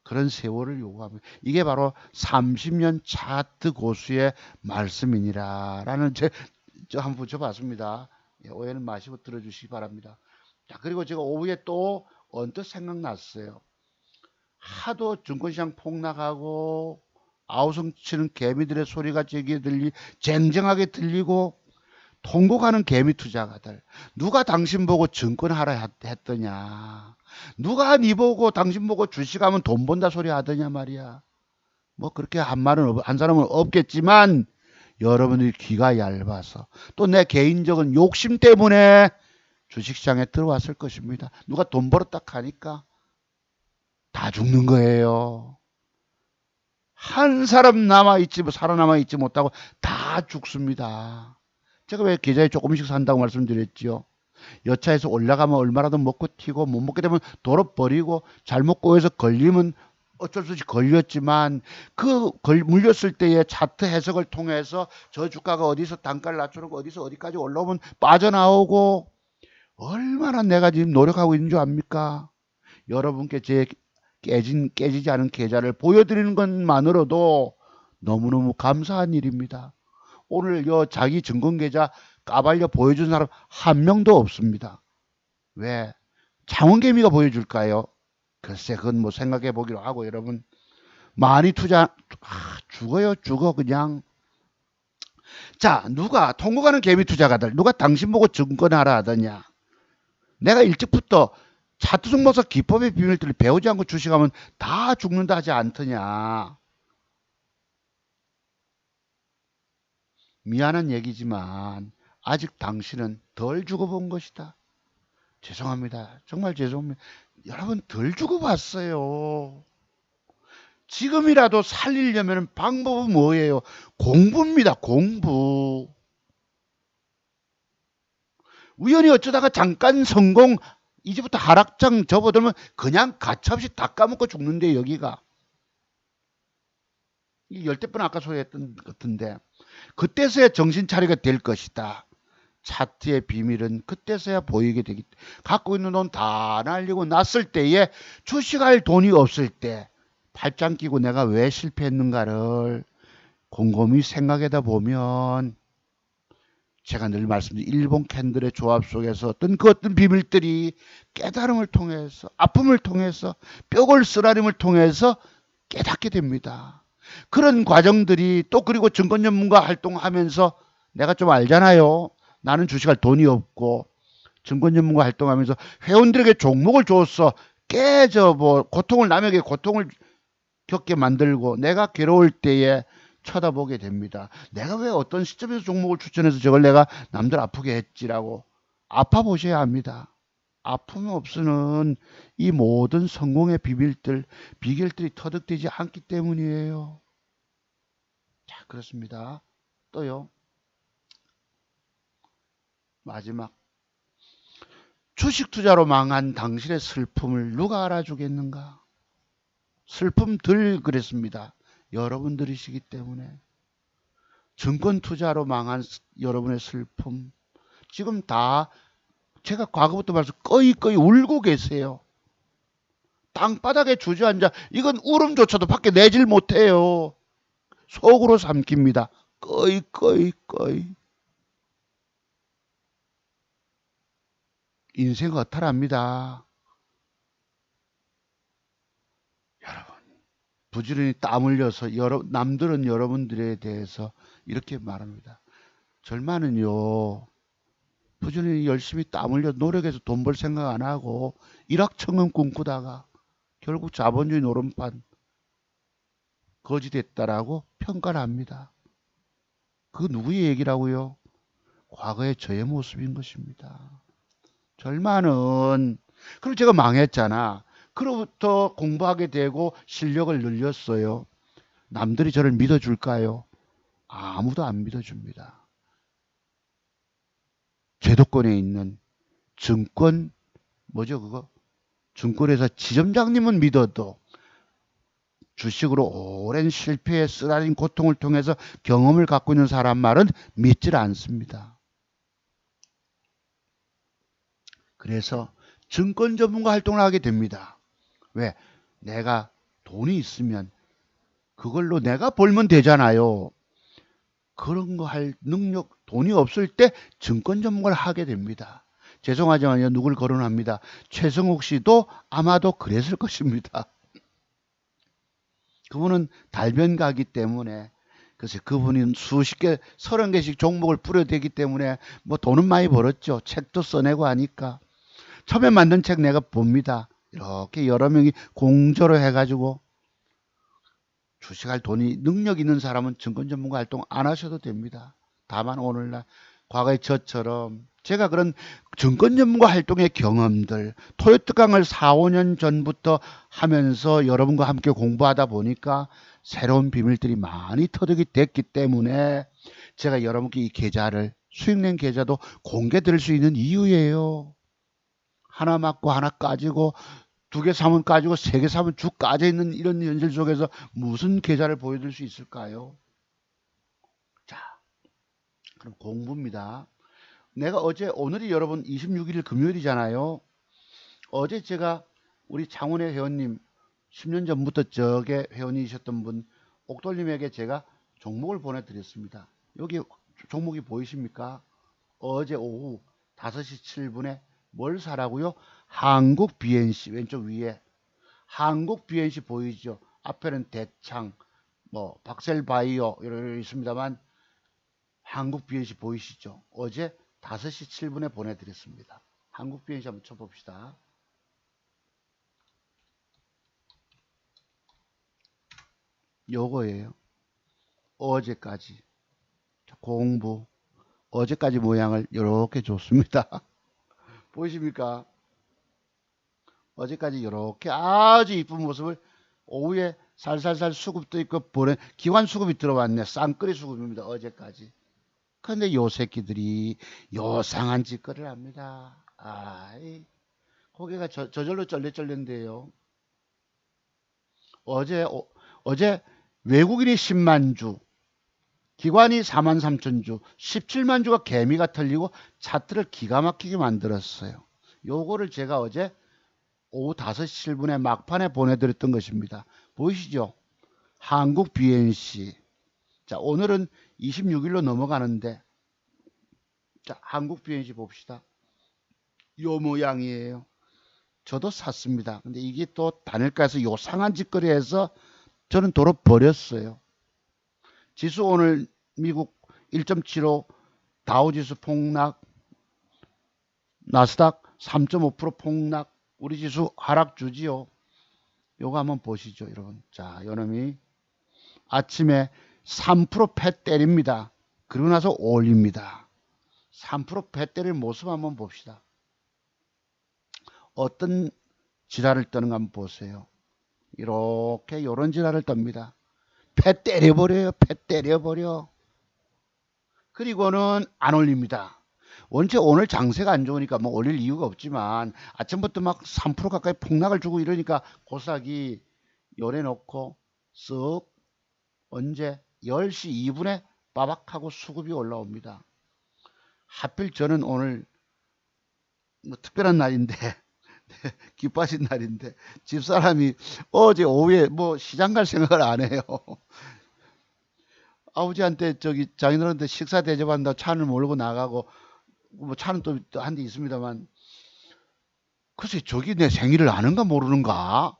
[SPEAKER 1] 그런 세월을 요구합니다. 이게 바로 30년 차트 고수의 말씀이니라 라는 저 한번 붙여봤습니다. 오해는 마시고 들어주시기 바랍니다. 자, 그리고 제가 오후에 또 언뜻 생각났어요. 하도 증권시장 폭락하고 아우성 치는 개미들의 소리가 저기에 쟁쟁하게 들리고 통곡하는 개미 투자가들. 누가 당신 보고 증권하라 했더냐. 누가 니 보고 당신 보고 주식하면 돈 번다 소리 하더냐 말이야. 그렇게 한 사람은 없겠지만 여러분들이 귀가 얇아서, 또 내 개인적인 욕심 때문에 주식시장에 들어왔을 것입니다. 누가 돈 벌었다 하니까 다 죽는 거예요. 한 사람 살아남아 있지 못하고 다 죽습니다. 제가 왜 계좌에 조금씩 산다고 말씀드렸지요. 여차에서 올라가면 얼마라도 먹고 튀고 못 먹게 되면 도로 버리고 잘못 꼬여서 걸리면 어쩔 수 없이 걸렸지만 물렸을 때의 차트 해석을 통해서 저 주가가 어디서 단가를 낮추고 어디서 어디까지 올라오면 빠져나오고 얼마나 내가 지금 노력하고 있는 줄 압니까? 여러분께 제 깨지지 않은 계좌를 보여드리는 것만으로도 너무너무 감사한 일입니다. 오늘 자기 증권계좌 까발려 보여준 사람 한 명도 없습니다. 왜? 창원개미가 보여줄까요? 글쎄 그건 뭐 생각해 보기로 하고 여러분 많이 죽어요 죽어 그냥. 자 누가 통곡하는 개미 투자가들 누가 당신 보고 증권하라 하더냐. 내가 일찍부터 차트 종목사 기법의 비밀들을 배우지 않고 주식하면 다 죽는다 하지 않더냐. 미안한 얘기지만 아직 당신은 덜 죽어본 것이다. 죄송합니다. 정말 죄송합니다. 여러분 덜 죽어봤어요. 지금이라도 살리려면 방법은 뭐예요? 공부입니다. 공부. 우연히 어쩌다가 잠깐 성공 이제부터 하락장 접어들면 그냥 가차없이 다 까먹고 죽는데 여기가. 열댓 번 아까 소개했던 것 같은데 그때서야 정신 차리게 될 것이다. 차트의 비밀은 그때서야 보이게 되기 갖고 있는 돈 다 날리고 났을 때에 주식할 돈이 없을 때 팔짱 끼고 내가 왜 실패했는가를 곰곰이 생각하다 보면 제가 늘 말씀드린 일본 캔들의 조합 속에서 어떤 비밀들이 깨달음을 통해서 아픔을 통해서 뼈골 쓰라림을 통해서 깨닫게 됩니다. 그런 과정들이 또 그리고 증권 전문가 활동하면서 내가 좀 알잖아요. 나는 주식할 돈이 없고 증권 전문가 활동하면서 회원들에게 종목을 줬어. 남에게 고통을 겪게 만들고 내가 괴로울 때에 쳐다보게 됩니다. 내가 왜 어떤 시점에서 종목을 추천해서 저걸 내가 남들 아프게 했지라고 아파 보셔야 합니다. 아픔이 없으면 이 모든 성공의 비결들이 터득되지 않기 때문이에요. 자, 그렇습니다. 또요. 마지막. 주식 투자로 망한 당신의 슬픔을 누가 알아주겠는가? 슬픔 덜 그랬습니다. 여러분들이시기 때문에. 증권 투자로 망한 여러분의 슬픔. 지금 다 제가 과거부터 말해서 꺼이꺼이 울고 계세요. 땅바닥에 주저앉아 이건 울음조차도 밖에 내질 못해요. 속으로 삼킵니다. 꺼이. 인생 허탈합니다. 여러분 부지런히 땀 흘려서 남들은 여러분들에 대해서 이렇게 말합니다. 절반은요. 부지런히 열심히 땀 흘려 노력해서 돈 벌 생각 안 하고 일확천금 꿈꾸다가 결국 자본주의 노름판 거지됐다라고 평가를 합니다. 그 누구의 얘기라고요? 과거의 저의 모습인 것입니다. 절반은 그리고 제가 망했잖아. 그로부터 공부하게 되고 실력을 늘렸어요. 남들이 저를 믿어줄까요? 아무도 안 믿어줍니다. 제도권에 있는 증권회사 지점장님은 믿어도 주식으로 오랜 실패의 쓰라린 고통을 통해서 경험을 갖고 있는 사람 말은 믿질 않습니다. 그래서 증권 전문가 활동을 하게 됩니다. 왜? 내가 돈이 있으면 그걸로 내가 벌면 되잖아요. 그런 거 할 능력, 돈이 없을 때 증권 전문가를 하게 됩니다. 죄송하지만요, 누굴 거론합니다. 최성욱 씨도 아마도 그랬을 것입니다. 그분은 달변가기 때문에, 그래서 그분은 수십 개, 30개씩 종목을 뿌려대기 때문에 뭐 돈은 많이 벌었죠. 책도 써내고 하니까. 처음에 만든 책 내가 봅니다. 이렇게 여러 명이 공저로 해가지고 주식할 돈이 능력 있는 사람은 증권 전문가 활동 안 하셔도 됩니다. 다만 오늘날 과거에 저처럼 제가 그런 증권 전문가 활동의 경험들, 토요특강을 4, 5년 전부터 하면서 여러분과 함께 공부하다 보니까 새로운 비밀들이 많이 터득이 됐기 때문에 제가 여러분께 이 계좌를 수익낸 계좌도 공개 드릴 수 있는 이유예요. 하나 맞고 하나 까지고 두 개 사면 까지고 세 개 사면 쭉 까져 있는 이런 현실 속에서 무슨 계좌를 보여드릴 수 있을까요? 자, 그럼 공부입니다. 내가 오늘이 여러분 26일 금요일이잖아요. 어제 제가 우리 창원의 회원님 10년 전부터 저게 회원이셨던 분 옥돌님에게 제가 종목을 보내드렸습니다. 여기 종목이 보이십니까? 어제 오후 5시 7분에 뭘 사라고요? 한국 BNC 왼쪽 위에 한국 BNC 보이죠? 앞에는 대창, 뭐 박셀바이오 이런 있습니다만 한국 BNC 보이시죠? 어제 5시 7분에 보내드렸습니다. 한국 BNC 한번 쳐봅시다. 요거예요. 어제까지 공부 어제까지 모양을 이렇게 줬습니다. 보이십니까? 어제까지 이렇게 아주 이쁜 모습을 오후에 살살살 수급도 있고 기관 수급이 들어왔네. 쌍끌이 수급입니다. 어제까지. 근데 요 새끼들이 요상한 짓거리를 합니다. 아이, 고개가 저절로 쩔레쩔레인데요. 어제 외국인이 10만 주, 기관이 4만 3천 주, 17만 주가 개미가 털리고 차트를 기가 막히게 만들었어요. 요거를 제가 어제 오후 5시 7분에 막판에 보내드렸던 것입니다. 보이시죠? 한국 BNC. 자, 오늘은 26일로 넘어가는데, 자, 한국 BNC 봅시다. 요 모양이에요. 저도 샀습니다. 근데 이게 또 단일가에서 요상한 짓거리해서 저는 도로 버렸어요. 지수 오늘 미국 1.75, 다우지수 폭락, 나스닥 3.5% 폭락, 우리 지수 하락 주지요. 요거 한번 보시죠, 여러분. 자, 요놈이 아침에 3%패 때립니다. 그러고 나서 올립니다. 3%패 때릴 모습 한번 봅시다. 어떤 지랄을 떠는가 한번 보세요. 이렇게 요런 지랄을 떱니다. 패 때려버려요. 패 때려버려. 그리고는 안 올립니다. 원체 오늘 장세가 안 좋으니까 뭐 올릴 이유가 없지만 아침부터 막 3% 가까이 폭락을 주고 이러니까 고사기 요래 놓고 쓱 언제 10시 2분에 빠박하고 수급이 올라옵니다. 하필 저는 오늘 뭐 특별한 날인데 기뻐하신 날인데 집사람이 어제 오후에 뭐 시장 갈 생각을 안 해요. 아버지한테 저기 장인어른한테 식사 대접한다 차를 몰고 나가고 뭐 차는 또 한 대 있습니다만 글쎄 저기 내 생일을 아는가 모르는가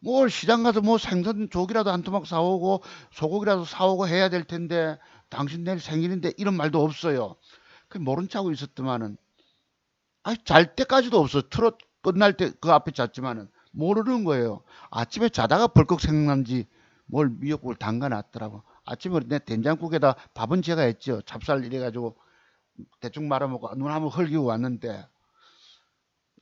[SPEAKER 1] 뭘 시장 가서 뭐 생선 조기라도 한 토막 사오고 소고기라도 사오고 해야 될 텐데 당신 내일 생일인데 이런 말도 없어요. 그 모른 척하고 있었더만은 아니 잘 때까지도 없어. 트롯 끝날 때 그 앞에 잤지만은 모르는 거예요. 아침에 자다가 벌컥 생각난지 뭘 미역국을 담가 놨더라고. 아침에 내 된장국에다 밥은 제가 했죠. 찹쌀 이래가지고 대충 말아먹고 눈 한번 흘기고 왔는데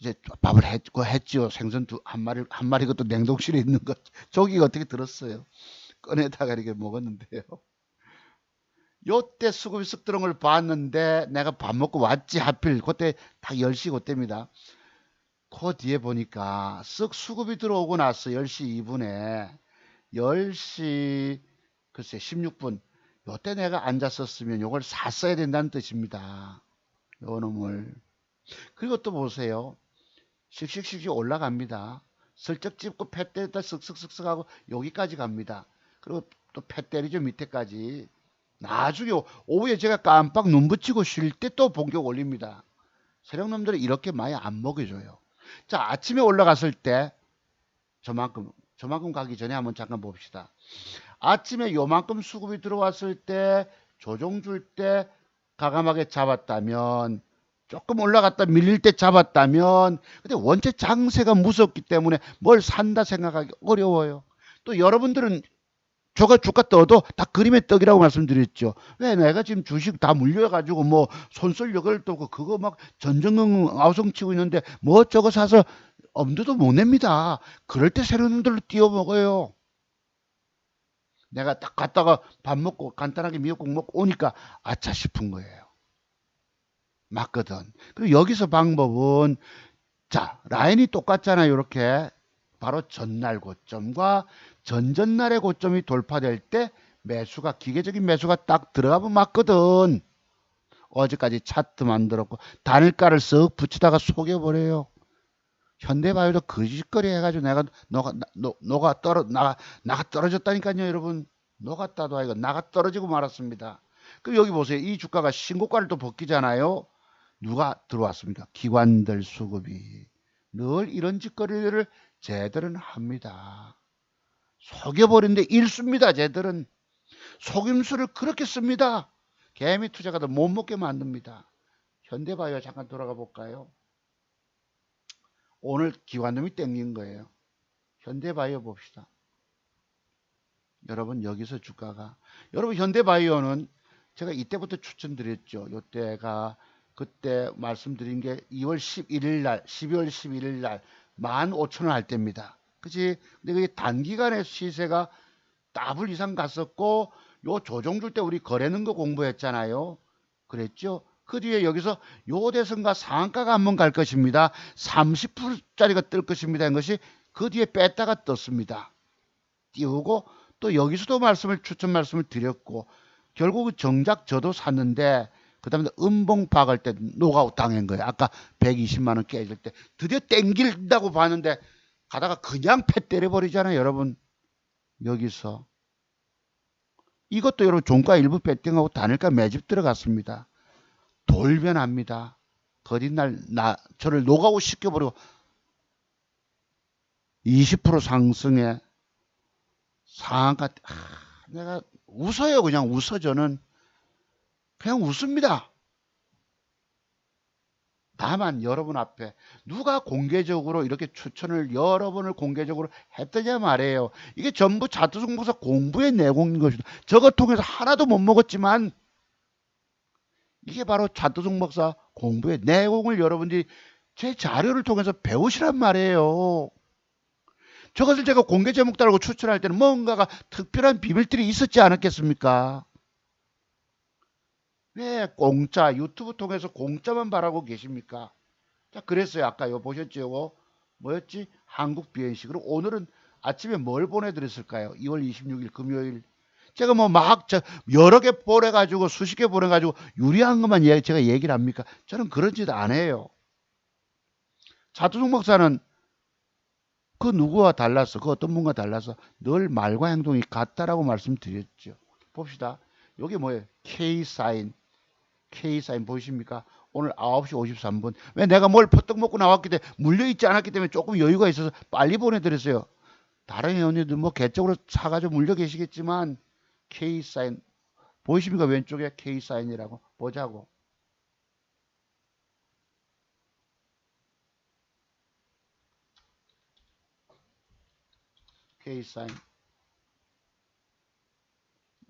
[SPEAKER 1] 이제 밥을 했죠. 생선 한 마리 그것도 냉동실에 있는 것. 조기가 어떻게 들었어요. 꺼내다가 이렇게 먹었는데요. 요때 수급이 쓱 들어온 걸 봤는데 내가 밥 먹고 왔지 하필 그때 딱 10시 그때입니다. 그 뒤에 보니까 쓱 수급이 들어오고 나서 10시 2분에 10시 글쎄 16분 요때 내가 앉았었으면 요걸 샀어야 된다는 뜻입니다. 요 놈을. 그리고 또 보세요. 씩씩씩씩 올라갑니다. 슬쩍 찝고 패 때렸다 쓱쓱쓱쓱 하고 여기까지 갑니다. 그리고 또 패 때리죠 밑에까지. 나중에 오후에 제가 깜빡 눈 붙이고 쉴 때 또 본격 올립니다. 세력놈들은 이렇게 많이 안 먹여줘요. 자, 아침에 올라갔을 때 저만큼 가기 전에 한번 잠깐 봅시다. 아침에 요만큼 수급이 들어왔을 때 조정 줄 때 가감하게 잡았다면 조금 올라갔다 밀릴 때 잡았다면 근데 원체 장세가 무섭기 때문에 뭘 산다 생각하기 어려워요. 또 여러분들은 저가 주가 떠도 다 그림의 떡이라고 말씀드렸죠. 왜 내가 지금 주식 다 물려가지고 뭐 손쓸력을 떠고 그거 막 전전긍긍 아우성치고 있는데 뭐 저거 사서 엄두도 못 냅니다. 그럴 때 새로운 놈들로 띄워 먹어요. 내가 딱 갔다가 밥 먹고 간단하게 미역국 먹고 오니까 아차 싶은 거예요. 맞거든. 그리고 여기서 방법은 자 라인이 똑같잖아요. 이렇게 바로 전날 고점과 전전날의 고점이 돌파될 때 매수가 기계적인 매수가 딱 들어가면 맞거든. 어제까지 차트 만들었고 단일가를 쓱 붙이다가 속여버려요. 현대바이오도 거짓거리 해가지고 내가 나가 떨어졌다니까요, 여러분. 녹았다도 아니고 나가 떨어지고 말았습니다. 그럼 여기 보세요. 이 주가가 신고가를 또 벗기잖아요. 누가 들어왔습니까? 기관들 수급이. 늘 이런 짓거리를 쟤들은 합니다. 속여버리는데 일수입니다. 쟤들은. 속임수를 그렇게 씁니다. 개미 투자가도 못 먹게 만듭니다. 현대바이오 잠깐 돌아가 볼까요? 오늘 기관놈이 땡긴 거예요. 현대바이오 봅시다. 여러분 여기서 주가가 여러분 현대바이오는 제가 이때부터 추천드렸죠. 이때가 그때 말씀드린 게 2월 11일 날 12월 11일 날 15,000원 할 때입니다. 그치? 근데 그게 단기간에 시세가 더블 이상 갔었고 요 조정 줄 때 우리 거래는 거 공부했잖아요. 그랬죠? 그 뒤에 여기서 요 대선과 상한가가 한번 갈 것입니다. 30%짜리가 뜰 것입니다. 이것이 그 뒤에 뺐다가 떴습니다. 띄우고 또 여기서도 추천 말씀을 드렸고 결국 정작 저도 샀는데 그 다음에 음봉 박을 때 노가웃 당한 거예요. 아까 120만원 깨질 때 드디어 땡긴다고 봤는데 가다가 그냥 패 때려버리잖아요. 여러분 여기서 이것도 여러분 종가 일부 배팅하고 단일가 매집 들어갔습니다. 돌변합니다. 거짓날 저를 노가웃 시켜버리고 20% 상승에 상한가 내가 웃어요. 그냥 웃어. 저는 그냥 웃습니다. 다만 여러분 앞에 누가 공개적으로 이렇게 추천을 여러 번을 공개적으로 했더냐 말이에요. 이게 전부 자투승부사 공부의 내공인 것이다. 저거 통해서 하나도 못 먹었지만 이게 바로 자투승박사 공부의 내공을 여러분들이 제 자료를 통해서 배우시란 말이에요. 저것을 제가 공개 제목 달고 추천할 때는 뭔가가 특별한 비밀들이 있었지 않았겠습니까? 왜 공짜 유튜브 통해서 공짜만 바라고 계십니까? 자 그랬어요. 아까 요 보셨죠? 요거 뭐였지? 한국 비행시. 그리고 오늘은 아침에 뭘 보내드렸을까요? 2월 26일 금요일. 제가 뭐 막 여러 개 보내가지고 수십 개 보내가지고 유리한 것만 제가 얘기를 합니까? 저는 그런 짓 안 해요. 자투승 목사는 그 누구와 달라서 그 어떤 분과 달라서 늘 말과 행동이 같다라고 말씀드렸죠. 봅시다. 여기 뭐예요? K사인. K사인 보이십니까? 오늘 9시 53분. 왜 내가 뭘 퍼뜩 먹고 나왔기 때문에 물려있지 않았기 때문에 조금 여유가 있어서 빨리 보내드렸어요. 다른 회원님들 뭐 개적으로 사가지고 물려 계시겠지만 K사인 보이십니까? 왼쪽에 K사인이라고 보자고. K사인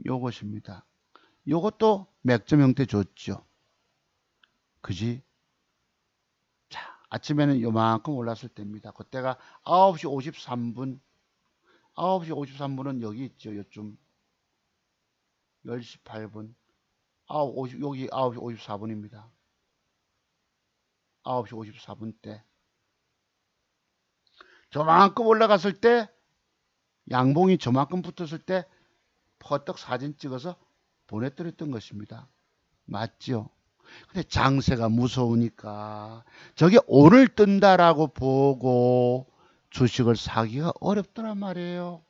[SPEAKER 1] 요것입니다. 요것도 맥점 형태 좋죠. 그지? 자, 아침에는 요만큼 올랐을 때입니다. 그때가 9시 53분 9시 53분은 여기 있죠. 요쯤 10시 8분 여기 9시 54분입니다. 9시 54분 때 저만큼 올라갔을 때 양봉이 저만큼 붙었을 때 퍼떡 사진 찍어서 보내드렸던 것입니다. 맞죠? 근데 장세가 무서우니까 저게 오늘 뜬다라고 보고 주식을 사기가 어렵더란 말이에요.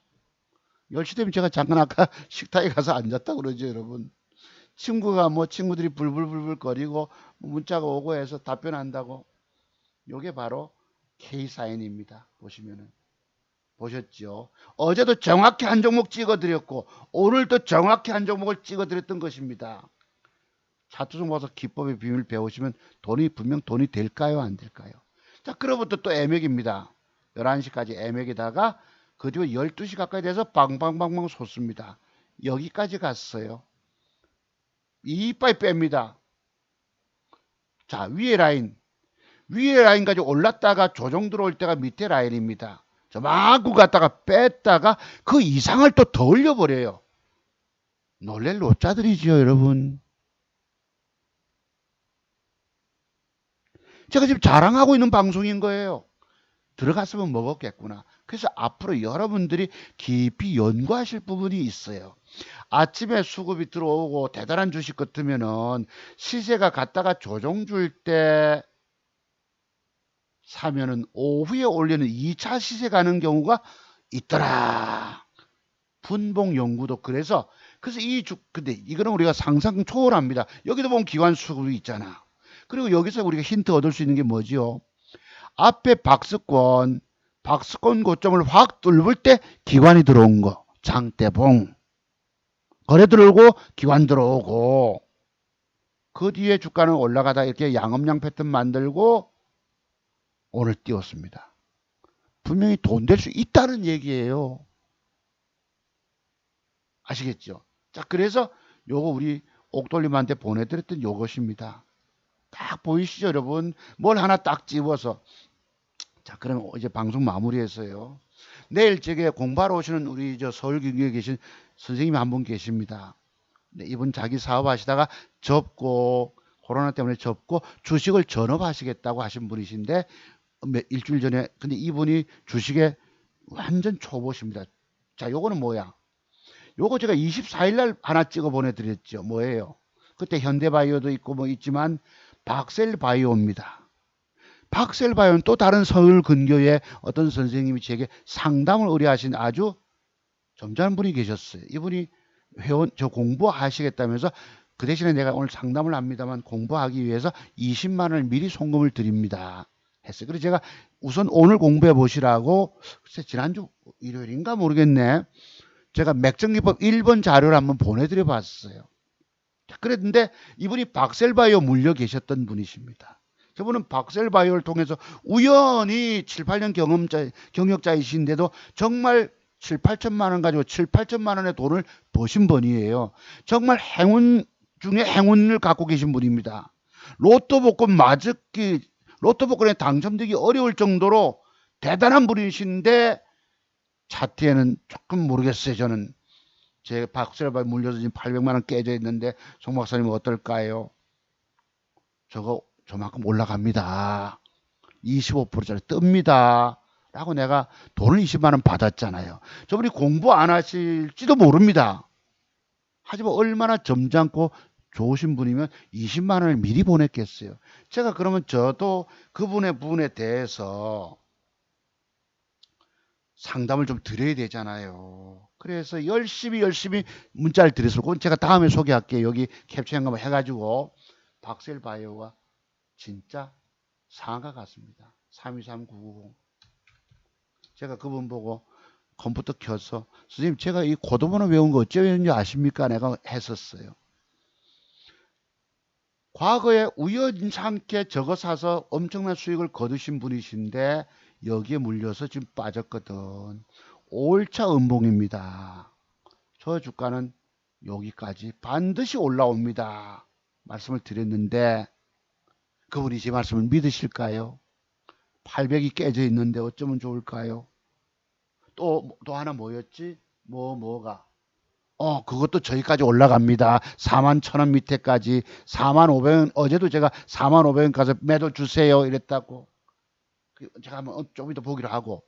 [SPEAKER 1] 10시 되면 제가 잠깐 아까 식탁에 가서 앉았다 그러죠, 여러분. 친구들이 불불불불 거리고 문자가 오고 해서 답변한다고. 요게 바로 K사인입니다. 보시면은. 보셨죠? 어제도 정확히 한 종목 찍어드렸고 오늘도 정확히 한 종목을 찍어드렸던 것입니다. 차트중 봐서 기법의 비밀 배우시면 분명 돈이 될까요? 안 될까요? 자, 그로부터 또 애맥입니다. 11시까지 애맥에다가 그 뒤에 12시 가까이 돼서 빵빵빵빵 솟습니다. 여기까지 갔어요. 이빨 뺍니다. 자, 위에 라인까지 올랐다가 조정 들어올 때가 밑에 라인입니다. 저만큼 갔다가 뺐다가 그 이상을 또 더 올려버려요. 놀랄 노자들이지요, 여러분. 제가 지금 자랑하고 있는 방송인 거예요. 들어갔으면 먹었겠구나. 그래서 앞으로 여러분들이 깊이 연구하실 부분이 있어요. 아침에 수급이 들어오고 대단한 주식 같으면은 시세가 갔다가 조정 줄 때 사면은 오후에 올리는 2차 시세 가는 경우가 있더라. 분봉 연구도 그래서 근데 이거는 우리가 상상 초월합니다. 여기도 보면 기관 수급이 있잖아. 그리고 여기서 우리가 힌트 얻을 수 있는 게 뭐지요? 앞에 박스권 고점을 확 뚫을 때 기관이 들어온 거. 장대봉. 거래 들어오고 기관 들어오고 그 뒤에 주가는 올라가다 이렇게 양엄양 패턴 만들고 오늘 띄웠습니다. 분명히 돈 될 수 있다는 얘기예요. 아시겠죠? 자, 그래서 요거 우리 옥돌림한테 보내드렸던 요것입니다. 딱 보이시죠, 여러분? 뭘 하나 딱 집어서. 자, 그럼 이제 방송 마무리해서요. 내일 저게 공부하러 오시는 우리 저 서울경기에 계신 선생님이 한 분 계십니다. 네, 이분 자기 사업하시다가 접고 코로나 때문에 접고 주식을 전업하시겠다고 하신 분이신데 일주일 전에 근데 이분이 주식에 완전 초보십니다. 자, 요거는 뭐야? 요거 제가 24일 날 하나 찍어 보내드렸죠. 뭐예요? 그때 현대바이오도 있고 뭐 있지만 박셀바이오입니다. 박셀바이오는 또 다른 서울 근교에 어떤 선생님이 제게 상담을 의뢰하신 아주 점잖은 분이 계셨어요. 이분이 회원 저 공부하시겠다면서 그 대신에 내가 오늘 상담을 합니다만 공부하기 위해서 20만 원을 미리 송금을 드립니다. 했어요. 그래서 제가 우선 오늘 공부해 보시라고 글쎄 지난주 일요일인가 모르겠네. 제가 맥정기법 1번 자료를 한번 보내드려 봤어요. 그랬는데 이분이 박셀바이오 물려 계셨던 분이십니다. 저분은 박셀바이오를 통해서 우연히 7, 8년 경력자이신데도 정말 7, 8천만 원 가지고 7, 8천만 원의 돈을 버신 분이에요. 정말 행운 중에 행운을 갖고 계신 분입니다. 로또 복권에 당첨되기 어려울 정도로 대단한 분이신데 차트에는 조금 모르겠어요. 저는 제 박셀바이오 물려서 지금 800만 원 깨져 있는데 송 박사님 어떨까요? 저만큼 올라갑니다. 25%짜리 뜹니다. 라고 내가 돈을 20만 원 받았잖아요. 저분이 공부 안 하실지도 모릅니다. 하지만 얼마나 점잖고 좋으신 분이면 20만 원을 미리 보냈겠어요. 제가 그러면 저도 그분의 부분에 대해서 상담을 좀 드려야 되잖아요. 그래서 열심히 문자를 드렸을 거고 제가 다음에 소개할게요. 여기 캡처한 거 해가지고 박셀바이오가 진짜 상한가 같습니다. 323990. 제가 그분 보고 컴퓨터 켜서 선생님 제가 이 코드번호 외운 거 어째 외운지 아십니까? 내가 했었어요. 과거에 우연찮게 저거 사서 엄청난 수익을 거두신 분이신데 여기에 물려서 지금 빠졌거든. 5일차 음봉입니다. 저 주가는 여기까지 반드시 올라옵니다. 말씀을 드렸는데 그분이 제 말씀을 믿으실까요? 800이 깨져 있는데 어쩌면 좋을까요? 또 하나 뭐였지? 뭐가? 그것도 저기까지 올라갑니다. 4만 1,000원 밑에까지 4만 500원 어제도 제가 4만 500원 가서 매도 주세요 이랬다고 제가 한번 좀 이따 보기로 하고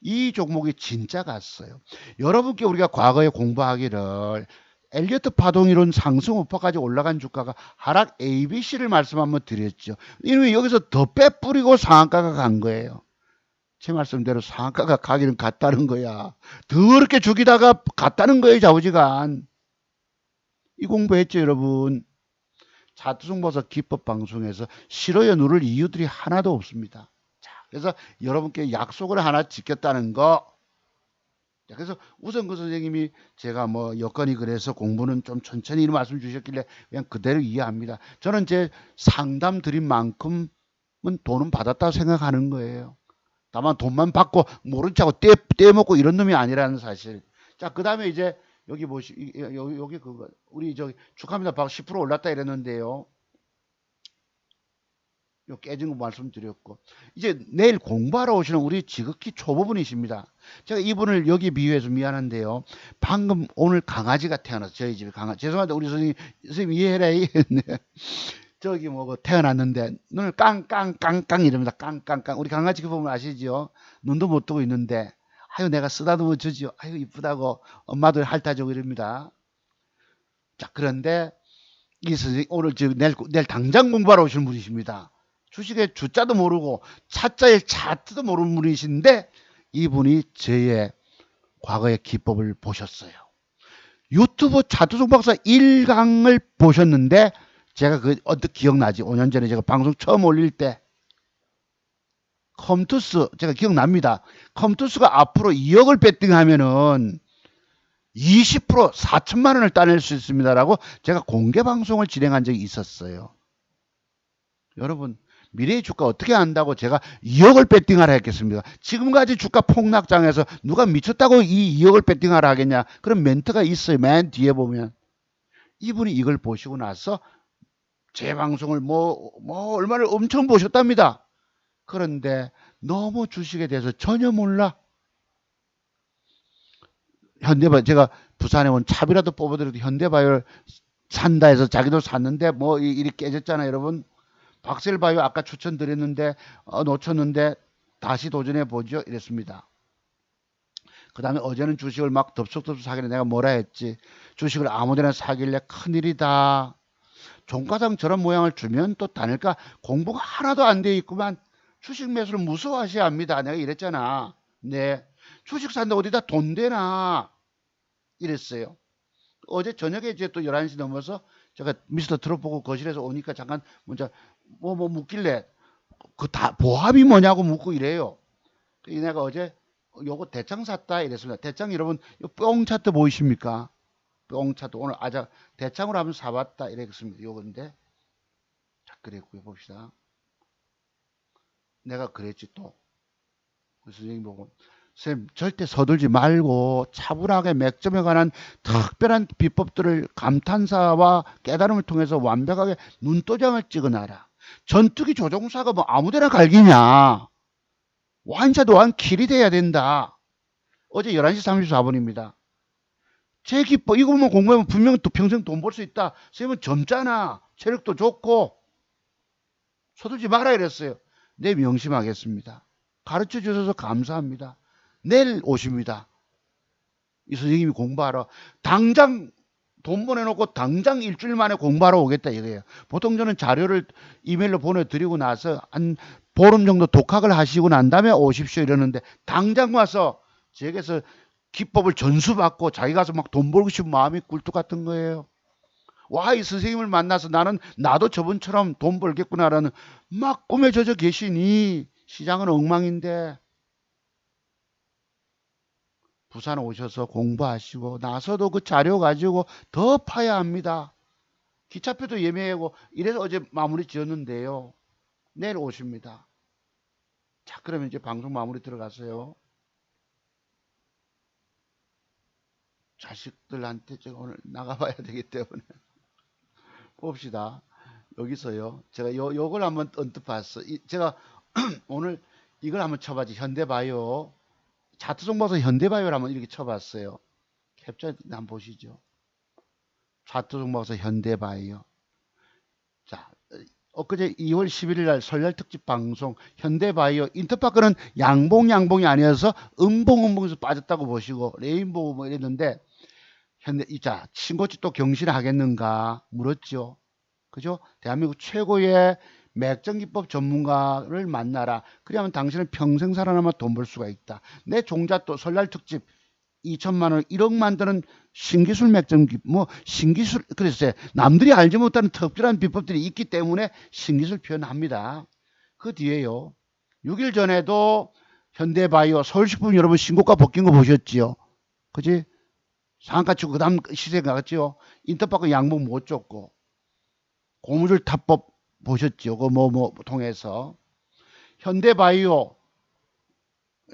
[SPEAKER 1] 이 종목이 진짜 갔어요. 여러분께 우리가 과거에 공부하기를 엘리어트 파동이론 상승 우파까지 올라간 주가가 하락 ABC를 말씀 한번 드렸죠. 이미 여기서 더 빼뿌리고 상한가가 간 거예요. 제 말씀대로 상한가가 가기는 갔다는 거야. 더럽게 죽이다가 갔다는 거예요. 좌우지간. 이 공부했죠 여러분. 차트송보사 기법 방송에서 싫어요 누를 이유들이 하나도 없습니다. 자, 그래서 여러분께 약속을 하나 지켰다는 거. 자, 그래서 우선 그 선생님이 제가 뭐 여건이 그래서 공부는 좀 천천히 이런 말씀 주셨길래 그냥 그대로 이해합니다. 저는 제 상담 드린 만큼은 돈은 받았다고 생각하는 거예요. 다만 돈만 받고 모른 척하고 떼먹고 이런 놈이 아니라는 사실. 자, 그 다음에 이제 여기 여기 그거 우리 저기 축하합니다. 박 10% 올랐다 이랬는데요. 요 깨진 거 말씀드렸고 이제 내일 공부하러 오시는 우리 지극히 초보분이십니다. 제가 이분을 여기 비유해서 미안한데요. 방금 오늘 강아지가 태어나서 저희 집에 강아지 죄송한데 우리 선생님 이해해라. 저기 뭐 태어났는데 눈을 깡깡깡깡 이럽니다. 깡깡깡 우리 강아지 그 보면 아시죠? 눈도 못 뜨고 있는데 아유 내가 쓰다듬어 주지요. 아유 이쁘다고 엄마도 핥아주고 이럽니다. 자 그런데 이 선생님 오늘 내일 당장 공부하러 오시는 분이십니다. 주식의 주자도 모르고 차자의 차트도 모르는 분이신데 이분이 저의 과거의 기법을 보셨어요. 유튜브 차트종 박사 1강을 보셨는데 제가 그 언뜻 기억나지? 5년 전에 제가 방송 처음 올릴 때 컴투스 제가 기억납니다. 컴투스가 앞으로 2억을 배팅하면은 20% 4천만 원을 따낼 수 있습니다라고 제가 공개 방송을 진행한 적이 있었어요. 여러분 미래의 주가 어떻게 안다고 제가 2억을 배팅하라 했겠습니까? 지금까지 주가 폭락장에서 누가 미쳤다고 이 2억을 배팅하라 하겠냐? 그런 멘트가 있어요. 맨 뒤에 보면. 이분이 이걸 보시고 나서 제 방송을 얼마를 엄청 보셨답니다. 그런데 너무 주식에 대해서 전혀 몰라. 현대바이오 제가 부산에 온 차비라도 뽑아드려도 현대바이오를 산다 해서 자기도 샀는데 뭐 일이 깨졌잖아요. 여러분. 박셀바이오 아까 추천드렸는데 놓쳤는데 다시 도전해 보죠 이랬습니다. 그 다음에 어제는 주식을 막 덥석덥석 사길래 내가 뭐라 했지. 주식을 아무데나 사길래 큰일이다. 종가상 저런 모양을 주면 또 다닐까. 공부가 하나도 안 돼 있구만. 주식 매수를 무서워하셔야 합니다. 내가 이랬잖아. 네, 주식 산다고 어디다 돈 대나 이랬어요. 어제 저녁에 이제 또 11시 넘어서 제가 미스터 트롯 보고 거실에서 오니까 잠깐 문자 뭐 묻길래 그 다 보합이 뭐냐고 묻고 이래요. 내가 어제 요거 대창 샀다 이랬습니다. 대창 여러분 뿅 차트 보이십니까? 뿅 차트 오늘 아자 대창으로 한번 사봤다 이랬습니다. 요건데 자 그랬고요. 봅시다. 내가 그랬지 또 선생님 보고 선생님 절대 서둘지 말고 차분하게 맥점에 관한 특별한 비법들을 감탄사와 깨달음을 통해서 완벽하게 눈도장을 찍어놔라. 전투기 조종사가 뭐 아무데나 갈기냐. 완샷 완킬이 돼야 된다. 어제 11시 34분입니다. 제 기법 이거만 공부하면 분명 평생 돈 벌 수 있다. 선생님은 젊잖아. 체력도 좋고 서둘지 마라 이랬어요. 네 명심하겠습니다. 가르쳐 주셔서 감사합니다. 내일 오십니다. 이 선생님이 공부하러 당장 돈 보내놓고 당장 일주일 만에 공부하러 오겠다 이거예요. 보통 저는 자료를 이메일로 보내드리고 나서 한 보름 정도 독학을 하시고 난 다음에 오십시오 이러는데 당장 와서 제게서 기법을 전수받고 자기 가서 막 돈 벌고 싶은 마음이 꿀뚝 같은 거예요. 와, 이 선생님을 만나서 나도 저분처럼 돈 벌겠구나라는 막 꿈에 젖어 계시니 시장은 엉망인데 부산 오셔서 공부하시고 나서도 그 자료 가지고 더 파야 합니다. 기차표도 예매하고 이래서 어제 마무리 지었는데요. 내일 오십니다. 자, 그러면 이제 방송 마무리 들어가세요. 자식들한테 제가 오늘 나가봐야 되기 때문에 봅시다. 여기서요. 제가 요걸 한번 언뜻 봤어. 제가 오늘 이걸 한번 쳐봤지. 현대바이오. 차트종 봐서 현대바이오를 한번 이렇게 쳐봤어요. 캡처 한번 보시죠. 차트종 봐서 현대바이오. 자, 엊그제 2월 11일 날 설날 특집 방송 현대바이오 인터파크는 양봉이 아니어서 음봉에서 빠졌다고 보시고 레인보우 뭐 이랬는데 자 신고치 또 경신하겠는가 물었죠. 그죠? 대한민국 최고의 맥정기법 전문가를 만나라. 그러면 당신은 평생 살아남아 돈 벌 수가 있다. 내 종자 또 설날 특집 2천만 원 1억 만드는 신기술 맥정기 신기술 그랬어요. 남들이 알지 못하는 특별한 비법들이 있기 때문에 신기술 표현합니다. 그 뒤에요. 6일 전에도 현대바이오 서울식품 여러분 신고가 벗긴 거 보셨지요? 그지? 상한가 치고 그 다음 시세 가겠지요. 인터파크 양봉 못 줬고 고무줄 타법 보셨죠? 그 통해서 현대바이오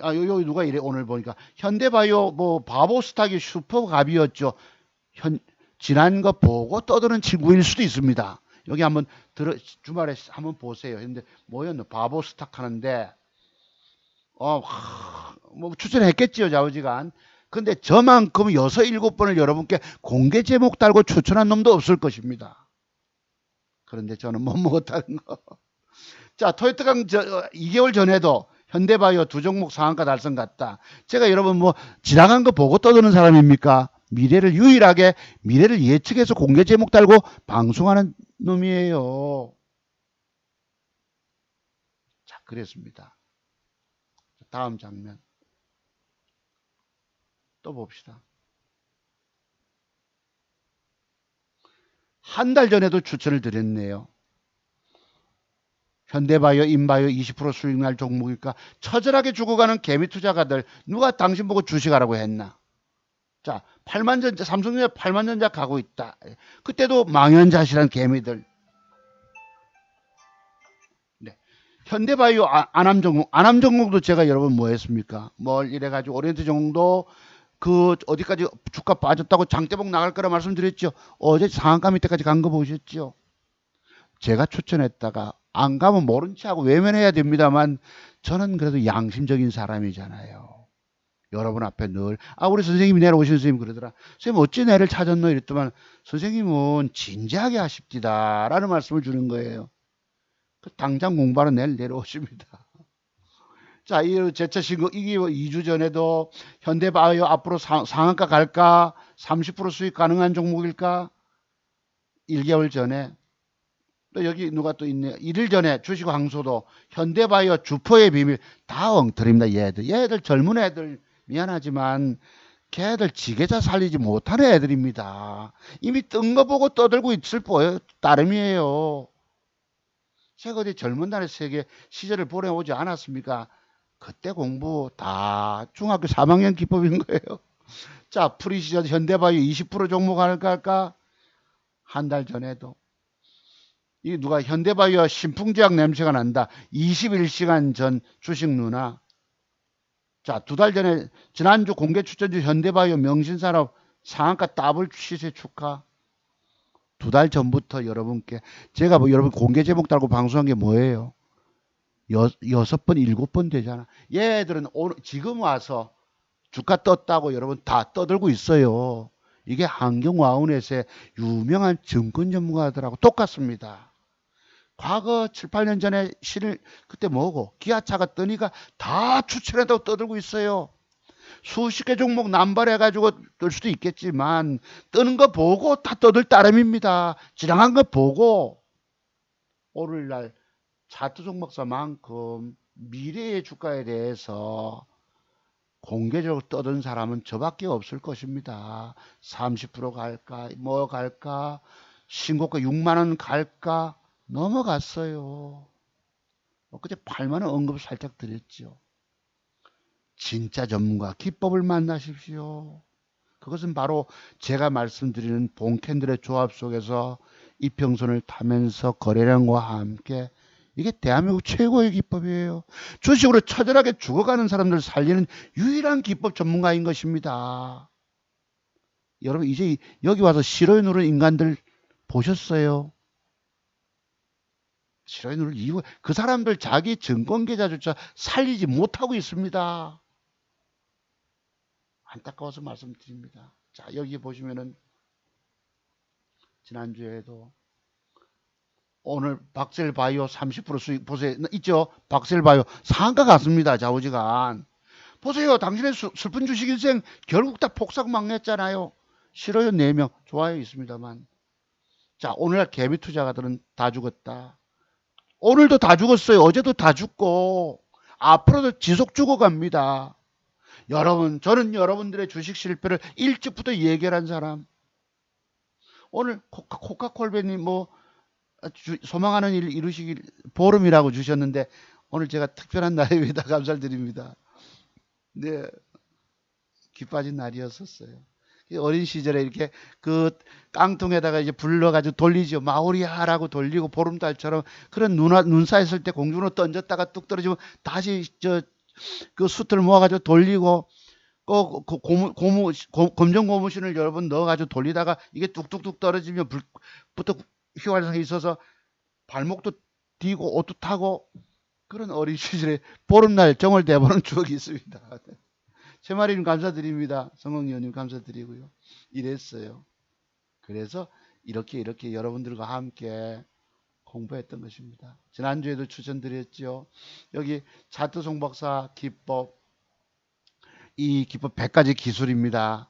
[SPEAKER 1] 여기 누가 이래 오늘 보니까 현대바이오 뭐 바보 스탁이 슈퍼갑이었죠. 지난 거 보고 떠드는 친구일 수도 있습니다. 여기 한번 주말에 한번 보세요. 근데 뭐였노? 바보 스탁 하는데 뭐 추천했겠지요, 좌우지간. 근데 저만큼 6, 7번을 여러분께 공개 제목 달고 추천한 놈도 없을 것입니다. 그런데 저는 못 먹었다는 거. 자, 토요트강 2개월 전에도 현대바이오 두 종목 상한가 달성 갔다. 제가 여러분 뭐 지나간 거 보고 떠드는 사람입니까? 유일하게 미래를 예측해서 공개 제목 달고 방송하는 놈이에요. 자, 그랬습니다. 다음 장면 또 봅시다. 한 달 전에도 추천을 드렸네요. 현대바이오, 인바이오 20% 수익 날 종목일까? 처절하게 죽어가는 개미 투자가들 누가 당신 보고 주식하라고 했나? 자, 8만전자, 삼성전자 8만전자 가고 있다. 그때도 망연자실한 개미들. 네. 현대바이오 안암전공도 제가 여러분 뭐 했습니까? 뭘 이래가지고 오리엔트 전공도 그 어디까지 주가 빠졌다고 장대복 나갈 거라 말씀드렸죠. 어제 상한가 밑에까지 간 거 보셨죠? 제가 추천했다가 안 가면 모른 체 하고 외면해야 됩니다만 저는 그래도 양심적인 사람이잖아요. 여러분 앞에 늘 우리 선생님이 내려오신 선생님 그러더라. 선생님 어찌 내를 찾았노 이랬더만 선생님은 진지하게 하십디다 라는 말씀을 주는 거예요. 당장 공부하러 내일 내려오십니다. 자, 이 제차 신고 이게 2주 전에도 현대바이오 앞으로 상한가 갈까? 30% 수익 가능한 종목일까? 1개월 전에 또 여기 누가 또 있네요. 1일 전에 주식 황소도 현대바이오 주포의 비밀 다 엉터리입니다. 얘들 젊은 애들 미안하지만 걔들 지게자 살리지 못하는 애들입니다. 이미 뜬 거 보고 떠들고 있을 거예요. 따름이에요. 제가 어디 젊은 날의 세계 시절을 보내오지 않았습니까? 그때 공부 다 중학교 3학년 기법인 거예요. 자, 프리시전 현대바이오 20% 종목 할까? 한 달 전에도 이 누가 현대바이오 신풍제약 냄새가 난다. 21시간 전 주식 누나. 자, 2달 전에 지난주 공개 추천주 현대바이오 명신산업 상한가 더블 시세 축하. 2달 전부터 여러분께 제가 뭐 여러분 공개 제목 달고 방송한 게 뭐예요? 6번 7번 되잖아. 얘들은 오늘 지금 와서 주가 떴다고 여러분 다 떠들고 있어요. 이게 한경와운에서의 유명한 증권 전문가들하고 똑같습니다. 과거 7, 8년 전에 그때 뭐고 기아차가 뜨니까 다 추천한다고 떠들고 있어요. 수십 개 종목 남발해가지고 뜰 수도 있겠지만 뜨는 거 보고 다 떠들 따름입니다. 지나간 거 보고 오늘날 차트 종목사만큼 미래의 주가에 대해서 공개적으로 떠든 사람은 저밖에 없을 것입니다. 30% 갈까? 뭐 갈까? 신고가 6만 원 갈까? 넘어갔어요. 그때 8만 원 언급 살짝 드렸죠. 진짜 전문가 기법을 만나십시오. 그것은 바로 제가 말씀드리는 본캔들의 조합 속에서 이평선을 타면서 거래량과 함께 이게 대한민국 최고의 기법이에요. 주식으로 처절하게 죽어가는 사람들 살리는 유일한 기법 전문가인 것입니다. 여러분 이제 여기 와서 싫어요 누른 인간들 보셨어요? 싫어요 누른 이유 그 사람들 자기 증권계좌조차 살리지 못하고 있습니다. 안타까워서 말씀드립니다. 자, 여기 보시면은 지난주에도 오늘 박셀바이오 30% 수익 보세요. 있죠? 박셀바이오 상한가 갔습니다. 좌우지간. 보세요. 당신의 슬픈 주식 인생 결국 다 폭삭 망했잖아요. 싫어요 4명. 좋아요 있습니다만. 자, 오늘날 개미 투자가들은 다 죽었다. 오늘도 다 죽었어요. 어제도 다 죽고 앞으로도 지속 죽어갑니다. 여러분, 저는 여러분들의 주식 실패를 일찍부터 예견한 사람. 오늘 코카콜베님 뭐 소망하는 일 이루시길 보름이라고 주셨는데 오늘 제가 특별한 날에 위다 감사를 드립니다. 네, 기빠진 날이었었어요. 어린 시절에 이렇게 그 깡통에다가 이제 불러가지고 돌리죠. 마오리야라고 돌리고 보름달처럼 그런 눈 쌓였을 때 공중으로 던졌다가 뚝 떨어지면 다시 그 수트를 모아가지고 돌리고 그 검정 고무신을 여러 번 넣어가지고 돌리다가 이게 뚝뚝뚝 떨어지면 불부터 휘발성이 있어서 발목도 디고 옷도 타고 그런 어린 시절에 보름날 정월 대보는 추억이 있습니다. 최마리님 감사드립니다. 성공위원님 감사드리고요. 이랬어요. 그래서 이렇게 여러분들과 함께 공부했던 것입니다. 지난주에도 추천드렸죠. 여기 차트 송박사 기법, 이 기법 100가지 기술입니다.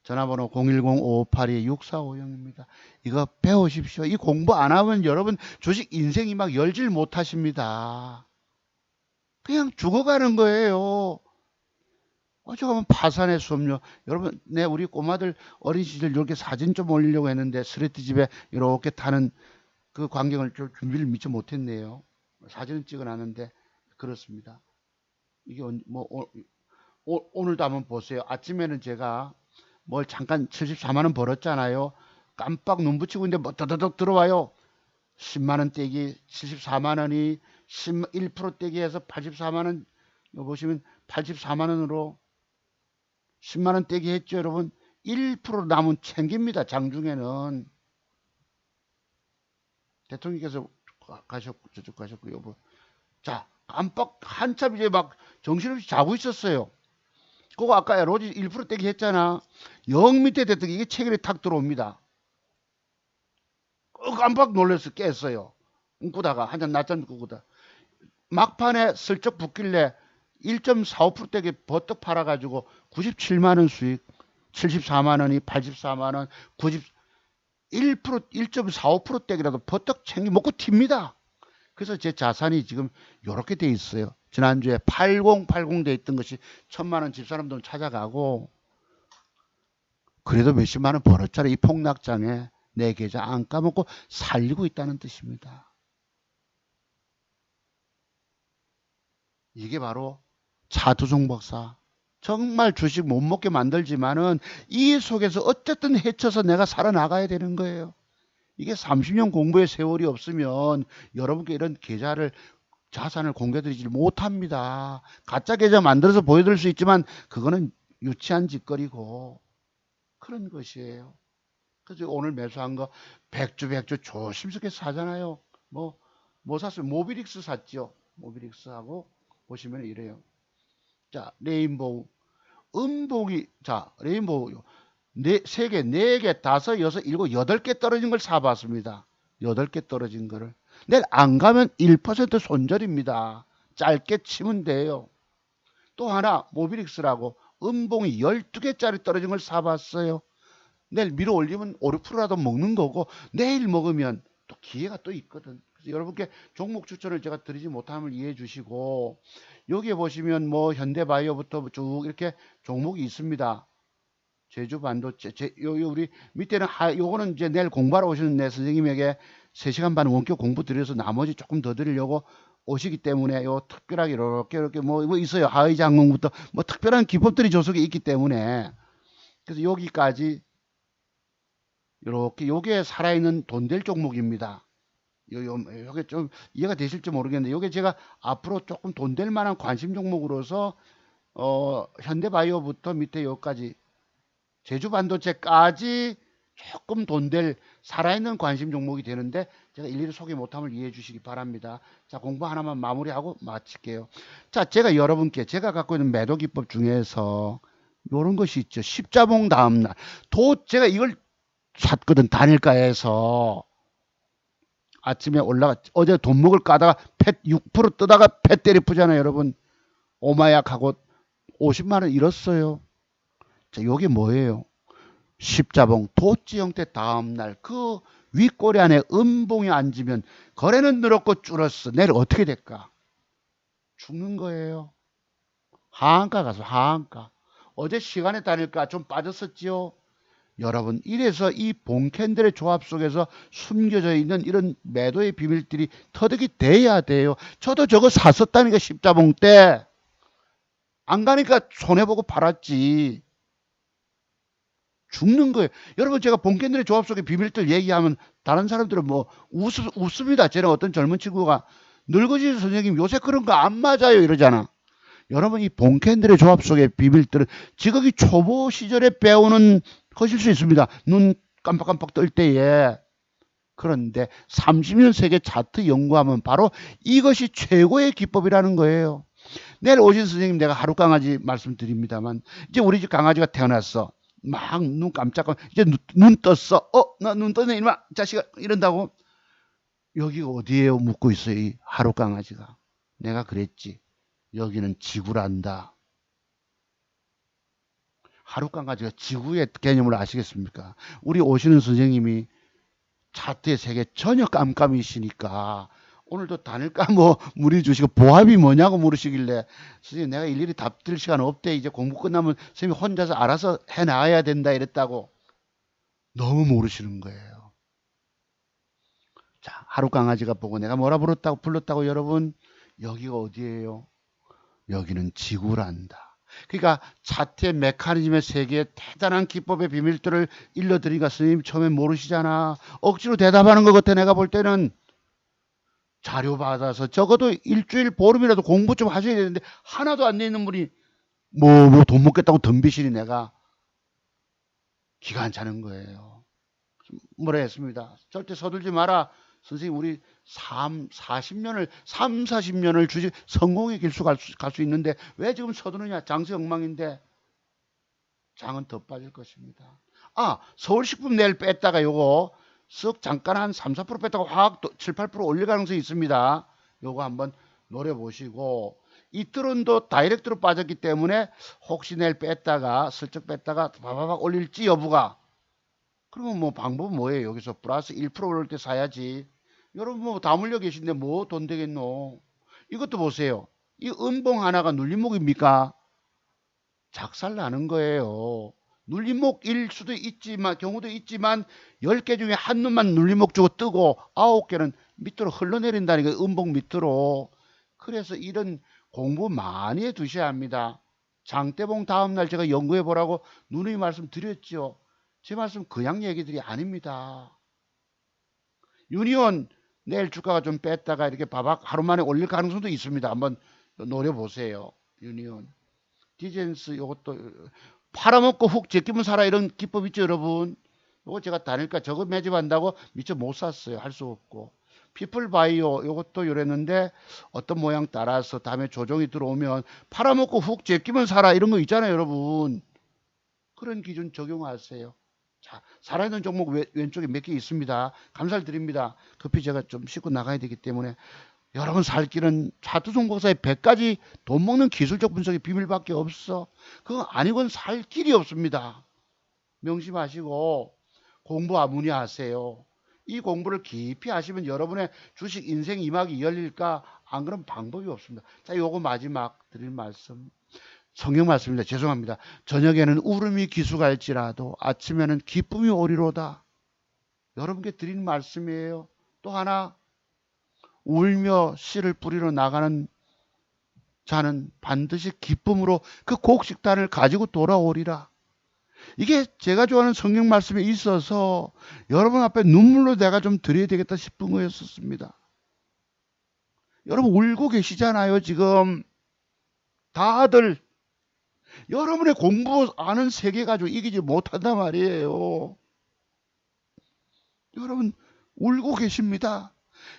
[SPEAKER 1] 전화번호 010-5582-6450입니다. 이거 배우십시오. 이 공부 안 하면 여러분 주식 인생이 막 열질 못하십니다. 그냥 죽어가는 거예요. 어쩌면 파산의 수업료. 여러분, 네, 우리 꼬마들 어린 시절 이렇게 사진 좀 올리려고 했는데 스레트집에 이렇게 타는 그 광경을 좀 준비를 미처 못했네요. 사진은 찍어놨는데 그렇습니다. 이게 뭐 오늘도 한번 보세요. 아침에는 제가 뭘 잠깐 74만 원 벌었잖아요. 깜빡 눈 붙이고 있는데 뭐 더더덕 들어와요. 10만 원 떼기 74만 원이 1% 떼기해서 84만 원. 이거 보시면 84만 원으로 10만 원 떼기 했죠, 여러분. 1% 남은 챙깁니다. 장중에는 대통령께서 가셨고 저쪽 가셨고 여보. 자, 깜빡 한참 이제 막 정신없이 자고 있었어요. 그거 아까 로지 1% 떼기 했잖아. 영 밑에 됐더니 이게 체결이 탁 들어옵니다. 깜빡 놀라서 깼어요. 꿈꾸다가 한잔 낮잠 꾸고다. 막판에 슬쩍 붙길래 1.45% 떼기 버떡 팔아가지고 97만 원 수익, 74만 원이 84만 원, 1%, 1.45% 떼기라도 버떡 챙겨 먹고 튑니다. 그래서 제 자산이 지금 이렇게 돼 있어요. 지난주에 8080 돼 있던 것이 1000만 원 집사람 돈 찾아가고 그래도 몇십만 원 벌었잖아요. 이 폭락장에 내 계좌 안 까먹고 살리고 있다는 뜻입니다. 이게 바로 차두종 박사. 정말 주식 못 먹게 만들지만은 이 속에서 어쨌든 헤쳐서 내가 살아나가야 되는 거예요. 이게 30년 공부의 세월이 없으면 여러분께 이런 계좌를 자산을 공개드리지 못합니다. 가짜 계좌 만들어서 보여드릴 수 있지만 그거는 유치한 짓거리고 그런 것이에요. 그래서 오늘 매수한 거 백주 조심스럽게 사잖아요. 뭐 샀어요? 모비릭스 샀죠. 모비릭스하고 보시면 이래요. 자, 레인보우. 음봉이, 자, 레인보우. 3개, 4개, 5, 6, 7, 8개 떨어진 걸 사봤습니다. 8개 떨어진 거를. 내일 안 가면 1% 손절입니다. 짧게 치면 돼요. 또 하나, 모비릭스라고 음봉이 12개짜리 떨어진 걸 사봤어요. 내일 밀어 올리면 5, 6%라도 먹는 거고, 내일 먹으면 또 기회가 또 있거든. 그래서 여러분께 종목 추천을 제가 드리지 못함을 이해해 주시고, 여기에 보시면 뭐 현대바이오부터 쭉 이렇게 종목이 있습니다. 제주 반도체, 우리 밑에는 요거는 이제 내일 공부하러 오시는 내 선생님에게 3시간 반 원격 공부 드려서 나머지 조금 더 드리려고 오시기 때문에 요 특별하게 이렇게 뭐 있어요. 하의자 항공부터 뭐 특별한 기법들이 조속에 있기 때문에 그래서 여기까지 이렇게 요게 살아있는 돈 될 종목입니다. 요게 좀 이해가 되실지 모르겠는데 요게 제가 앞으로 조금 돈 될 만한 관심 종목으로서 현대바이오부터 밑에 요까지 제주 반도체까지 조금 돈 될 살아있는 관심 종목이 되는데 제가 일일이 소개 못함을 이해해 주시기 바랍니다. 자, 공부 하나만 마무리하고 마칠게요. 자, 제가 여러분께 제가 갖고 있는 매도 기법 중에서 요런 것이 있죠. 십자봉 다음날 제가 이걸 샀거든. 단일가에서 아침에 어제 돈목을 까다가 6% 뜨다가 패 때리 푸잖아요. 여러분 오마약하고 50만 원 잃었어요. 자, 요게 뭐예요? 십자봉 도치 형태 다음날 그 윗꼬리 안에 음봉이 앉으면 거래는 늘었고 줄었어. 내일 어떻게 될까? 죽는 거예요. 하한가 가서 하한가. 어제 시간에 다닐까 좀 빠졌었지요. 여러분 이래서 이 봉캔들의 조합 속에서 숨겨져 있는 이런 매도의 비밀들이 터득이 돼야 돼요. 저도 저거 샀었다니까 십자봉 때. 안 가니까 손해보고 팔았지. 죽는 거예요. 여러분 제가 봉캔들의 조합 속의 비밀들 얘기하면 다른 사람들은 뭐 웃습니다. 쟤는 어떤 젊은 친구가 늙어진 선생님 요새 그런 거 안 맞아요 이러잖아. 여러분 이 본캔들의 조합 속의 비밀들은 지극히 초보 시절에 배우는 것일 수 있습니다. 눈 깜빡깜빡 뜰 때에. 그런데 30년 세계 차트 연구하면 바로 이것이 최고의 기법이라는 거예요. 내일 오신 선생님 내가 하루 강아지 말씀드립니다만 이제 우리 집 강아지가 태어났어. 막 눈 깜짝깜 이제 눈 떴어. 나 눈 떴네 이놈아 자식아 이런다고. 여기가 어디에요 묻고 있어요 이 하루 강아지가. 내가 그랬지. 여기는 지구란다. 하루 강아지가 지구의 개념을 아시겠습니까? 우리 오시는 선생님이 차트의 세계 전혀 깜깜이시니까 오늘도 다닐까 뭐 문의 주시고 보합이 뭐냐고 물으시길래 선생님 내가 일일이 답 드릴 시간 없대. 이제 공부 끝나면 선생님이 혼자서 알아서 해나가야 된다 이랬다고. 너무 모르시는 거예요. 자, 하루 강아지가 보고 내가 뭐라 불렀다고 여러분 여기가 어디예요? 여기는 지구란다. 그러니까 차트의 메커니즘의 세계의 대단한 기법의 비밀들을 일러드리니까 선생님 처음엔 모르시잖아. 억지로 대답하는 것 같아. 내가 볼 때는 자료 받아서 적어도 일주일 보름이라도 공부 좀 하셔야 되는데 하나도 안 돼 있는 분이 뭐 돈 먹겠다고 덤비시니 내가 기가 안 차는 거예요. 뭐라 했습니다. 절대 서둘지 마라. 선생님 우리 40년을 주식 성공의 길수 갈 수 있는데 왜 지금 서두르냐. 장세 엉망인데. 장은 더 빠질 것입니다. 서울식품 내일 뺐다가 요거 쓱 잠깐 한 3, 4% 뺐다가 확 7, 8% 올릴 가능성이 있습니다. 요거 한번 노려보시고 이틀은 또 다이렉트로 빠졌기 때문에 혹시 내일 뺐다가 슬쩍 뺐다가 바바박 올릴지 여부가. 그러면 뭐 방법은 뭐예요? 여기서 플러스 1% 오를 때 사야지. 여러분 뭐 다 물려 계신데 뭐 돈 되겠노. 이것도 보세요. 이 은봉 하나가 눌림목입니까? 작살 나는 거예요. 눌림목일 수도 있지만 경우도 있지만 10개 중에 한 놈만 눌림목 주고 뜨고 9개는 밑으로 흘러내린다니까. 은봉 밑으로. 그래서 이런 공부 많이 해 두셔야 합니다. 장대봉 다음날 제가 연구해 보라고 누누이 말씀드렸죠. 제 말씀 그냥 얘기들이 아닙니다. 유니온 내일 주가가 좀 뺐다가 이렇게 바박 하루 만에 올릴 가능성도 있습니다. 한번 노려보세요. 유니온. 디젠스 요것도 팔아먹고 훅 제끼면 사라 이런 기법 있죠 여러분. 요거 제가 다닐까 저거 매집한다고 미처 못 샀어요. 할 수 없고. 피플바이오 요것도 이랬는데 어떤 모양 따라서 다음에 조정이 들어오면 팔아먹고 훅 제끼면 사라 이런 거 있잖아요 여러분. 그런 기준 적용하세요. 자, 살아있는 종목 왼쪽에 몇 개 있습니다. 감사를 드립니다. 급히 제가 좀 씻고 나가야 되기 때문에 여러분 살 길은 차트 종목사의 100가지 돈 먹는 기술적 분석의 비밀밖에 없어. 그거 아니고는 살 길이 없습니다. 명심하시고 공부 아무니하세요. 이 공부를 깊이 하시면 여러분의 주식 인생 이막이 열릴까? 안 그런 방법이 없습니다. 자, 요거 마지막 드릴 말씀. 성경 말씀입니다. 죄송합니다. 저녁에는 울음이 기수갈지라도 아침에는 기쁨이 오리로다. 여러분께 드린 말씀이에요. 또 하나, 울며 씨를 뿌리러 나가는 자는 반드시 기쁨으로 그 곡식단을 가지고 돌아오리라. 이게 제가 좋아하는 성경 말씀에 있어서 여러분 앞에 눈물로 내가 좀 드려야 되겠다 싶은 거였었습니다. 여러분 울고 계시잖아요. 지금 다들 여러분의 공부 아는 세계 가지고 이기지 못한단 말이에요. 여러분 울고 계십니다.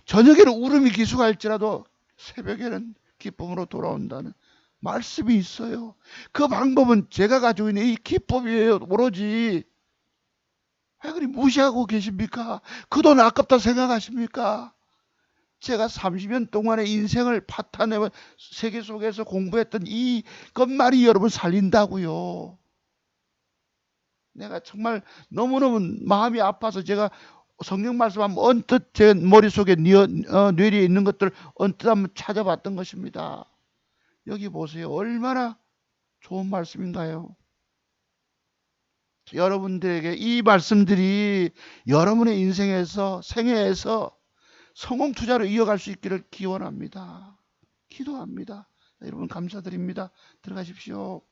[SPEAKER 1] 저녁에는 울음이 기수할지라도 새벽에는 기쁨으로 돌아온다는 말씀이 있어요. 그 방법은 제가 가지고 있는 이 기법이에요. 오로지. 왜 그리 무시하고 계십니까? 그 돈 아깝다 생각하십니까? 제가 30년 동안의 인생을 파탄내면 세계 속에서 공부했던 이것만이 여러분 살린다고요. 내가 정말 너무너무 마음이 아파서 제가 성경 말씀 한번 언뜻 제 머릿속에 뇌리에 있는 것들 언뜻 한번 찾아봤던 것입니다. 여기 보세요. 얼마나 좋은 말씀인가요? 여러분들에게 이 말씀들이 여러분의 인생에서 생애에서 성공 투자로 이어갈 수 있기를 기원합니다. 기도합니다. 여러분 감사드립니다. 들어가십시오.